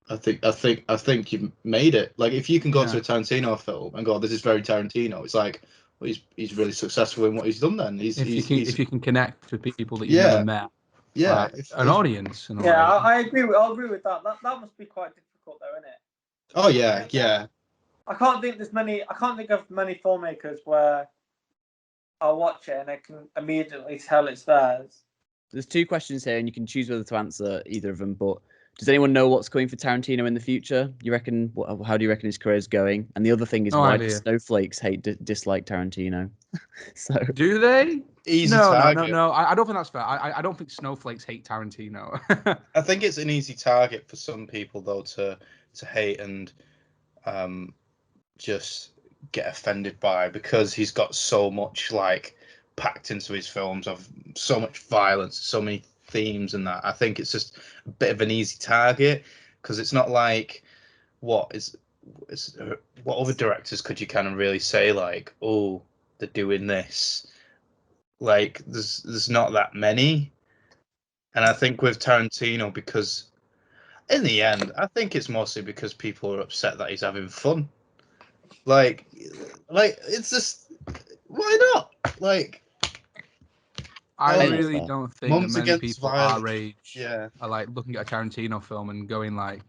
I think you've made it. Like if you can go to a Tarantino film and go, "This is very Tarantino," it's like, well, he's really successful in what he's done. Then if you can connect with people that you've never met, an audience. In a way. I agree. I'll agree with that. That must be quite difficult, though, isn't it? Oh yeah. I can't think of many filmmakers where I'll watch it and I can immediately tell it's theirs. There's two questions here, and you can choose whether to answer either of them. But does anyone know what's coming for Tarantino in the future? You reckon? How do you reckon his career is going? And the other thing is, why do snowflakes dislike Tarantino? So do they? Easy no, target. No. I don't think that's fair. I don't think snowflakes hate Tarantino. I think it's an easy target for some people though to hate and just get offended by, because he's got so much like packed into his films of so much violence, so many themes and that. I think it's just a bit of an easy target because it's not like what other directors could you kind of really say like, oh, they're doing this. Like there's not that many. And I think with Tarantino, because In the end, I think it's mostly because people are upset that he's having fun. Like it's just why not? Like I think that's really fair. don't think that Mums many Against people Violence. our age Yeah. are like looking at a Tarantino film and going like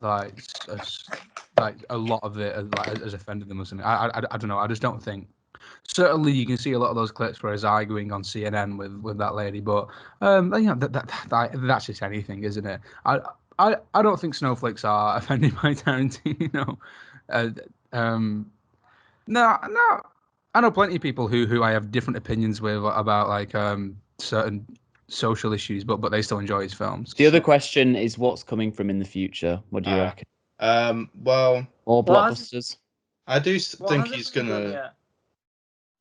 a lot of it has offended them or something. I don't know. I just don't think. Certainly, you can see a lot of those clips where he's arguing on CNN with that lady, but that's just anything, isn't it? I don't think snowflakes are offended by Tarantino. No. I know plenty of people who I have different opinions with about like certain social issues, but they still enjoy his films. The other question is what's coming from in the future? What do you reckon? Well, More What has- blockbusters? I do What think hasn't he's been done gonna. yet?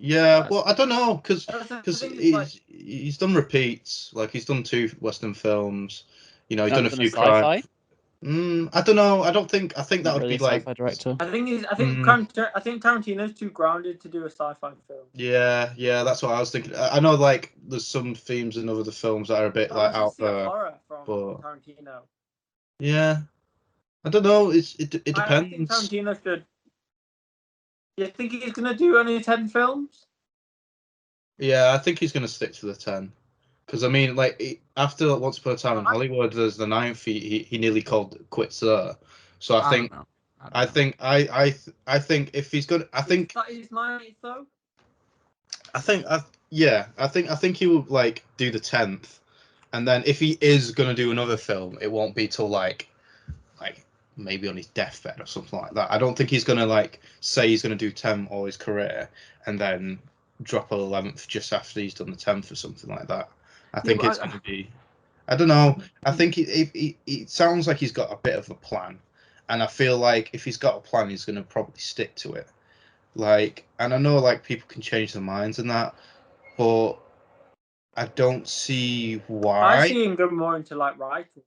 Yeah, well, I don't know, because That's the because thing, it's like- he's done repeats. Like he's done 2 Western films. You know, he's done a Done few sci-fi? crime. I don't know. I think that Not would really be a like. sci-fi director. I think Mm. I think Tarantino's too grounded to do a sci-fi film. Yeah, that's what I was thinking. I know, like, there's some themes in other films that are a bit I like want to out see a there. horror from but- Tarantino. Yeah, I don't know. It I think depends. Tarantino should. You think he's gonna do only 10 films? Yeah, I think he's gonna stick to the 10. Because I mean, like after Once Upon a Time in Hollywood, there's the 9th. He nearly called it quits there. So I think don't know. I think if he's gonna, I think That is 9th though. I think he will like do the 10th, and then if he is gonna do another film, it won't be till like maybe on his deathbed or something like that. I don't think he's gonna like say he's gonna do 10 all his career and then drop an 11th just after he's done the 10th or something like that. I think it's gonna be. I don't know. I think it sounds like he's got a bit of a plan, and I feel like if he's got a plan, he's gonna probably stick to it. Like, and I know like people can change their minds and that, but I don't see why. I see him go more into like writing.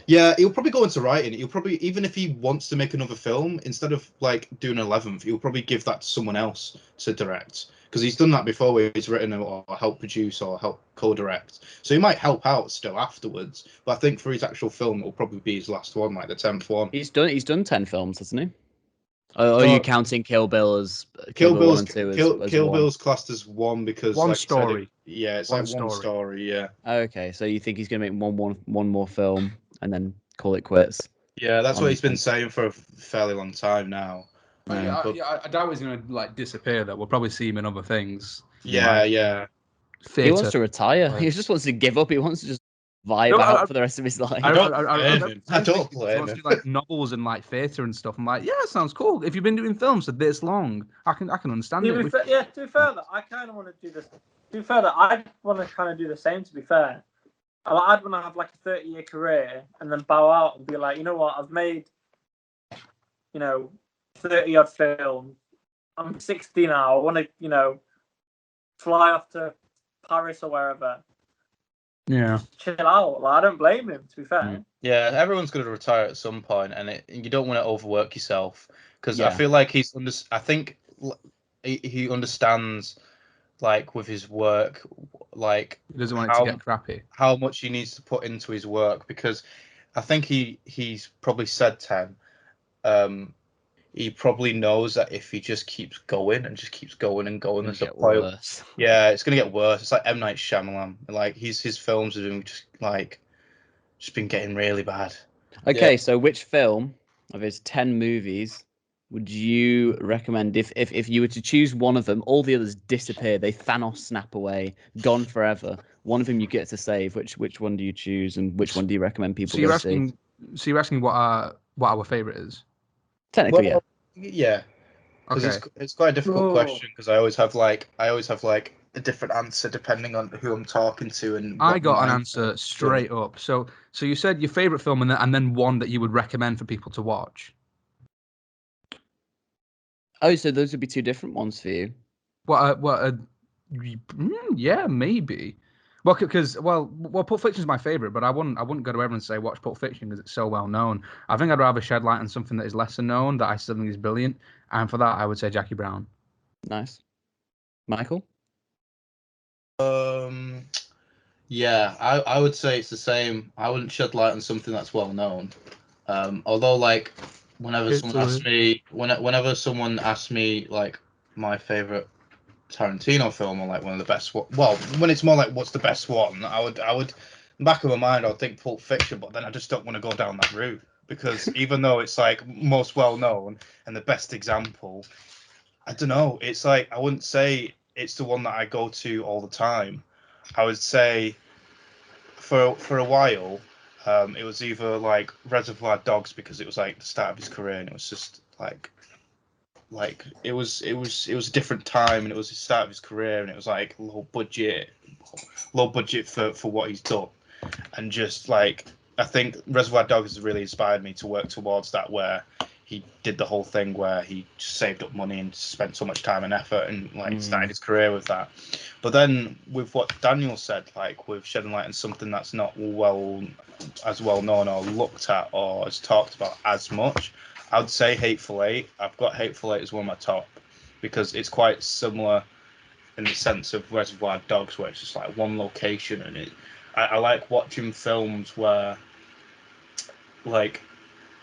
Yeah, he'll probably go into writing. He'll probably, even if he wants to make another film, instead of like doing 11th, he'll probably give that to someone else to direct. Because he's done that before where he's written or help produce or help co-direct. So he might help out still afterwards. But I think for his actual film, it'll probably be his last one, like the 10th one. He's done 10 films, hasn't he? Or are you counting Kill Bill as Kill Bill 1 and 2 as Kill one? Bill's classed as one because One like story. It's One like one story, yeah. Okay, so you think he's going to make one more film and then call it quits? Yeah, that's On what he's been the- saying for a fairly long time now. I doubt he's gonna like disappear. Though we'll probably see him in other things. Yeah. He wants Theatre. to retire. Like- He just wants to give up. He wants to just vibe No, out for the rest of his life. I don't He wants to do like novels and like theatre and stuff. I'm like, yeah, sounds cool. If you've been doing films for this long, I can understand To it. be fair, that I kind of want to do this. To be fair, that I want to kind of do the same. To be fair, I'd want to have like a 30-year career and then bow out and be like, you know what, I've made, 30 odd films. I'm 60 now. I want to, fly off to Paris or wherever. Yeah. Chill out. Like, I don't blame him. To be fair. Yeah, everyone's going to retire at some point, and you don't want to overwork yourself because I Yeah. feel like I think he understands, like with his work, like He doesn't want it to get crappy. how much he needs to put into his work because I think he's probably said 10. He probably knows that if he just keeps going and going, It's gonna get worse. Yeah, it's gonna get worse. It's like M. Night Shyamalan. Like his films have been just been getting really bad. Okay, Yeah. so which film of his 10 movies would you recommend if you were to choose one of them? All the others disappear. They Thanos snap away, gone forever. One of them you get to save. Which one do you choose, and which one do you recommend people So you're go asking. see? So you're asking what our favorite is. Technically, yeah. Yeah. Because Okay. it's quite a difficult question because I always have like a different answer depending on who I'm talking to and. I got an answer straight up. So you said your favorite film and then one that you would recommend for people to watch. Oh, so those would be two different ones for you. Yeah, maybe. Well, because Pulp Fiction is my favorite, but I wouldn't go to everyone and say watch Pulp Fiction because it's so well known. I think I'd rather shed light on something that is lesser known that I still think is brilliant, and for that I would say Jackie Brown. Nice, Michael. Yeah, I would say it's the same. I wouldn't shed light on something that's well known. Although, like, whenever someone asks me like my favorite Tarantino film or like one of the best well, when it's more like what's the best one, I would in the back of my mind I'd think Pulp Fiction, but then I just don't want to go down that route because even though it's like most well known and the best example, I don't know. It's like I wouldn't say it's the one that I go to all the time. I would say for a while, it was either like Reservoir Dogs because it was like the start of his career and it was just like it was a different time and it was the start of his career and it was like low budget for what he's done, and just like I think Reservoir Dogs has really inspired me to work towards that, where he did the whole thing where he just saved up money and spent so much time and effort and like started his career with that. But then with what Daniel said, like with shedding light on something that's not as well known or looked at or as talked about as much, I'd say Hateful Eight. I've got Hateful Eight as one of my top because it's quite similar in the sense of Reservoir Dogs, where it's just like one location, and I like watching films where like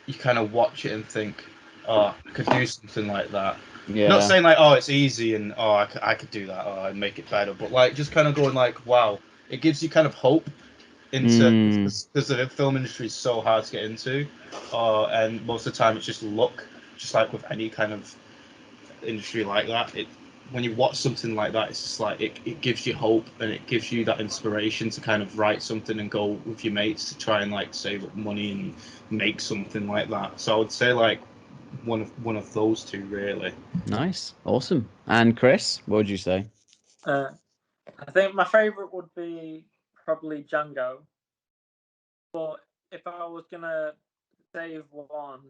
you kind of watch it and think, oh, I could do something like that. Yeah. Not saying like, oh, it's easy and oh, I could do that, or I'd make it better, but like just kind of going like, wow, it gives you kind of hope into because the film industry is so hard to get into, and most of the time it's just luck, just like with any kind of industry like that. When you watch something like that, it's just like it gives you hope and it gives you that inspiration to kind of write something and go with your mates to try and like save up money and make something like that. So I would say like one of those two really. Nice, awesome. And Chris, what would you say? I think my favorite would be probably Django, but if I was gonna save one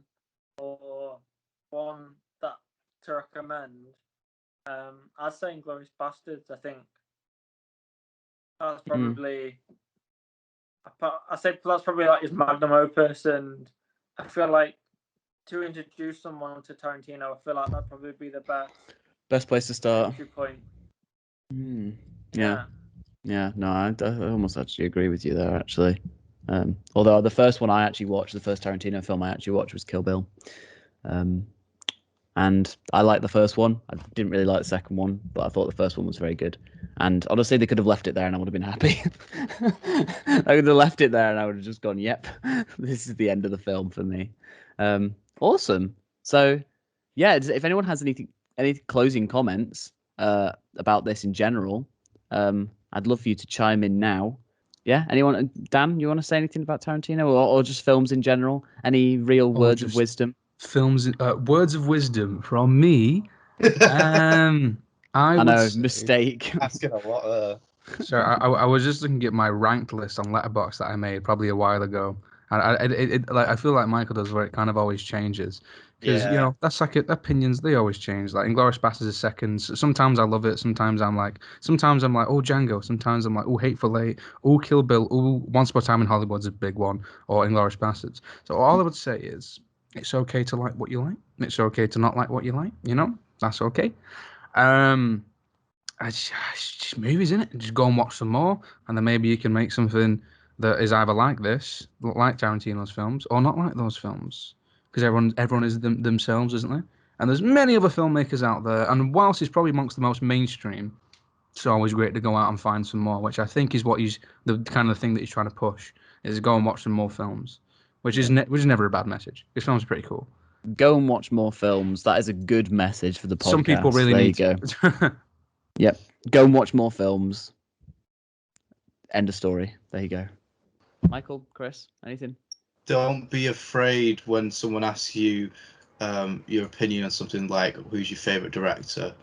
or one that to recommend, I'd say Inglourious Bastards. I think that's probably I say that's probably like his magnum opus, and I feel like to introduce someone to Tarantino, I feel like that'd probably be the Best place to start. entry point. Yeah. No, I almost actually agree with you there, actually. Although the first one I actually watched, the first Tarantino film I actually watched was Kill Bill. And I liked the first one. I didn't really like the second one, but I thought the first one was very good. And honestly, they could have left it there and I would have been happy. I could have left it there and I would have just gone, yep, this is the end of the film for me. Awesome. So, yeah, if anyone has any closing comments about this in general, I'd love for you to chime in now. Yeah, anyone? Dan, you want to say anything about Tarantino or just films in general? Any real words of wisdom? Films, words of wisdom from me. I know, say, mistake. Asking a lot. So I was just looking at my ranked list on Letterboxd that I made probably a while ago, and like I feel like Michael does, where it kind of always changes because you know that's like opinions, they always change. Like Inglourious Basterds is second. Sometimes I love it. Sometimes I'm like oh Django. Sometimes I'm like oh Hateful Eight. Oh Kill Bill. Oh Once Upon a Time in Hollywood's a big one. Or Inglourious Basterds. So all I would say is it's okay to like what you like. It's okay to not like what you like. You know, that's okay. It's just movies, innit? Just go and watch some more, and then maybe you can make something that is either like this, like Tarantino's films, or not like those films. Because everyone is themselves, isn't there? And there's many other filmmakers out there, and whilst he's probably amongst the most mainstream, it's always great to go out and find some more, which I think is what he's the kind of thing that he's trying to push, is go and watch some more films, which is never a bad message. This film's pretty cool. Go and watch more films. That is a good message for the podcast. Some people really need to. Yep. Go and watch more films. End of story. There you go. Michael, Chris, anything? Don't be afraid when someone asks you your opinion on something like who's your favorite director.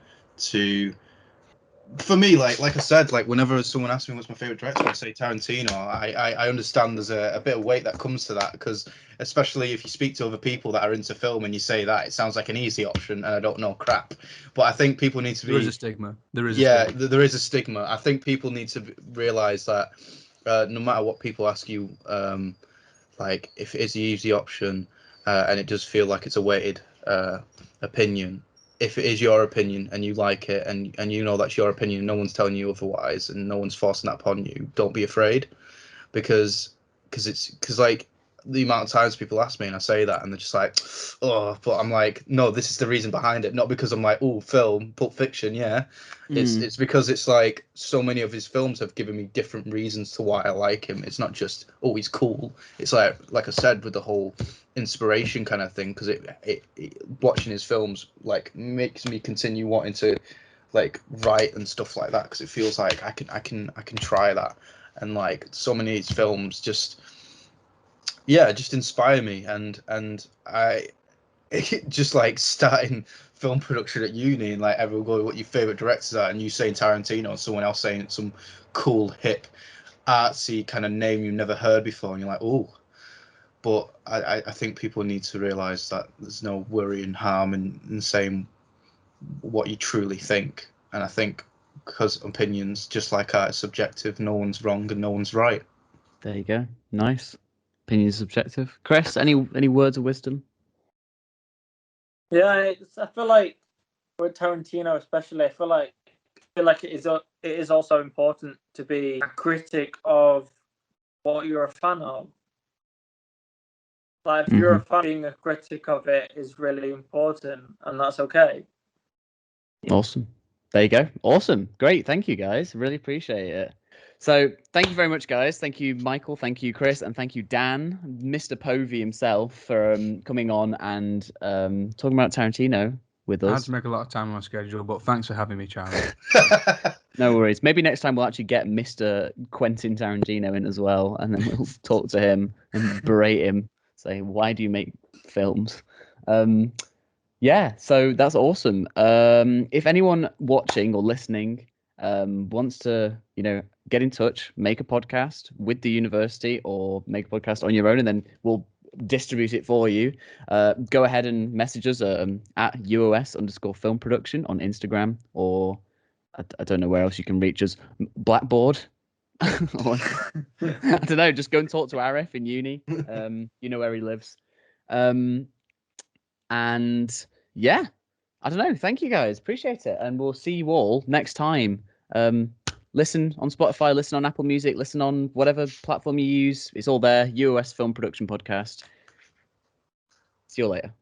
For me, like I said, like whenever someone asks me what's my favorite director, I say Tarantino. I understand there's a bit of weight that comes to that, because especially if you speak to other people that are into film and you say that, it sounds like an easy option and I don't know crap. But I think people need to be. There is a stigma. There is a stigma. I think people need to realize that no matter what people ask you, like if it is the easy option and it does feel like it's a weighted opinion, if it is your opinion and you like it, and you know that's your opinion, no one's telling you otherwise, and no one's forcing that upon you, don't be afraid, because like the amount of times people ask me and I say that and they're just like, oh, but I'm like, no, this is the reason behind it, not because I'm like, oh, film, Pulp Fiction, yeah. It's because it's like so many of his films have given me different reasons to why I like him. It's not just, oh, he's cool. It's like I said, with the whole inspiration kind of thing, because it watching his films like makes me continue wanting to like write and stuff like that, because it feels like I can try that. And like so many of his films just inspire me, and I just like starting film production at uni and like everyone going, what your favorite directors are, and you saying Tarantino and someone else saying some cool hip artsy kind of name you've never heard before, and you're like, oh. But I think people need to realize that there's no worry and harm in saying what you truly think. And I think because opinions, just like art, is subjective, no one's wrong and no one's right. There you go. Nice. Opinions subjective. Chris, any words of wisdom? Yeah, I feel like with Tarantino especially, I feel like it is also important to be a critic of what you're a fan of. Like if you're a fan, being a critic of it is really important, and that's okay. Awesome. There you go. Awesome. Great. Thank you, guys. Really appreciate it. So thank you very much, guys. Thank you, Michael. Thank you, Chris. And thank you, Dan, Mr. Povey himself, for coming on and talking about Tarantino with us. I had to make a lot of time on my schedule, but thanks for having me, Charlie. No worries. Maybe next time we'll actually get Mr. Quentin Tarantino in as well, and then we'll talk to him and berate him. Say, why do you make films? Yeah, so that's awesome. If anyone watching or listening wants to, get in touch, make a podcast with the university or make a podcast on your own, and then we'll distribute it for you, go ahead and message us at UOS_film production on Instagram, or I don't know where else you can reach us. Blackboard. I don't know. Just go and talk to Aarif in uni. You know where he lives. And yeah, I don't know. Thank you guys. Appreciate it. And we'll see you all next time. Listen on Spotify, listen on Apple Music, listen on whatever platform you use. It's all there. UOS Film Production Podcast. See you later.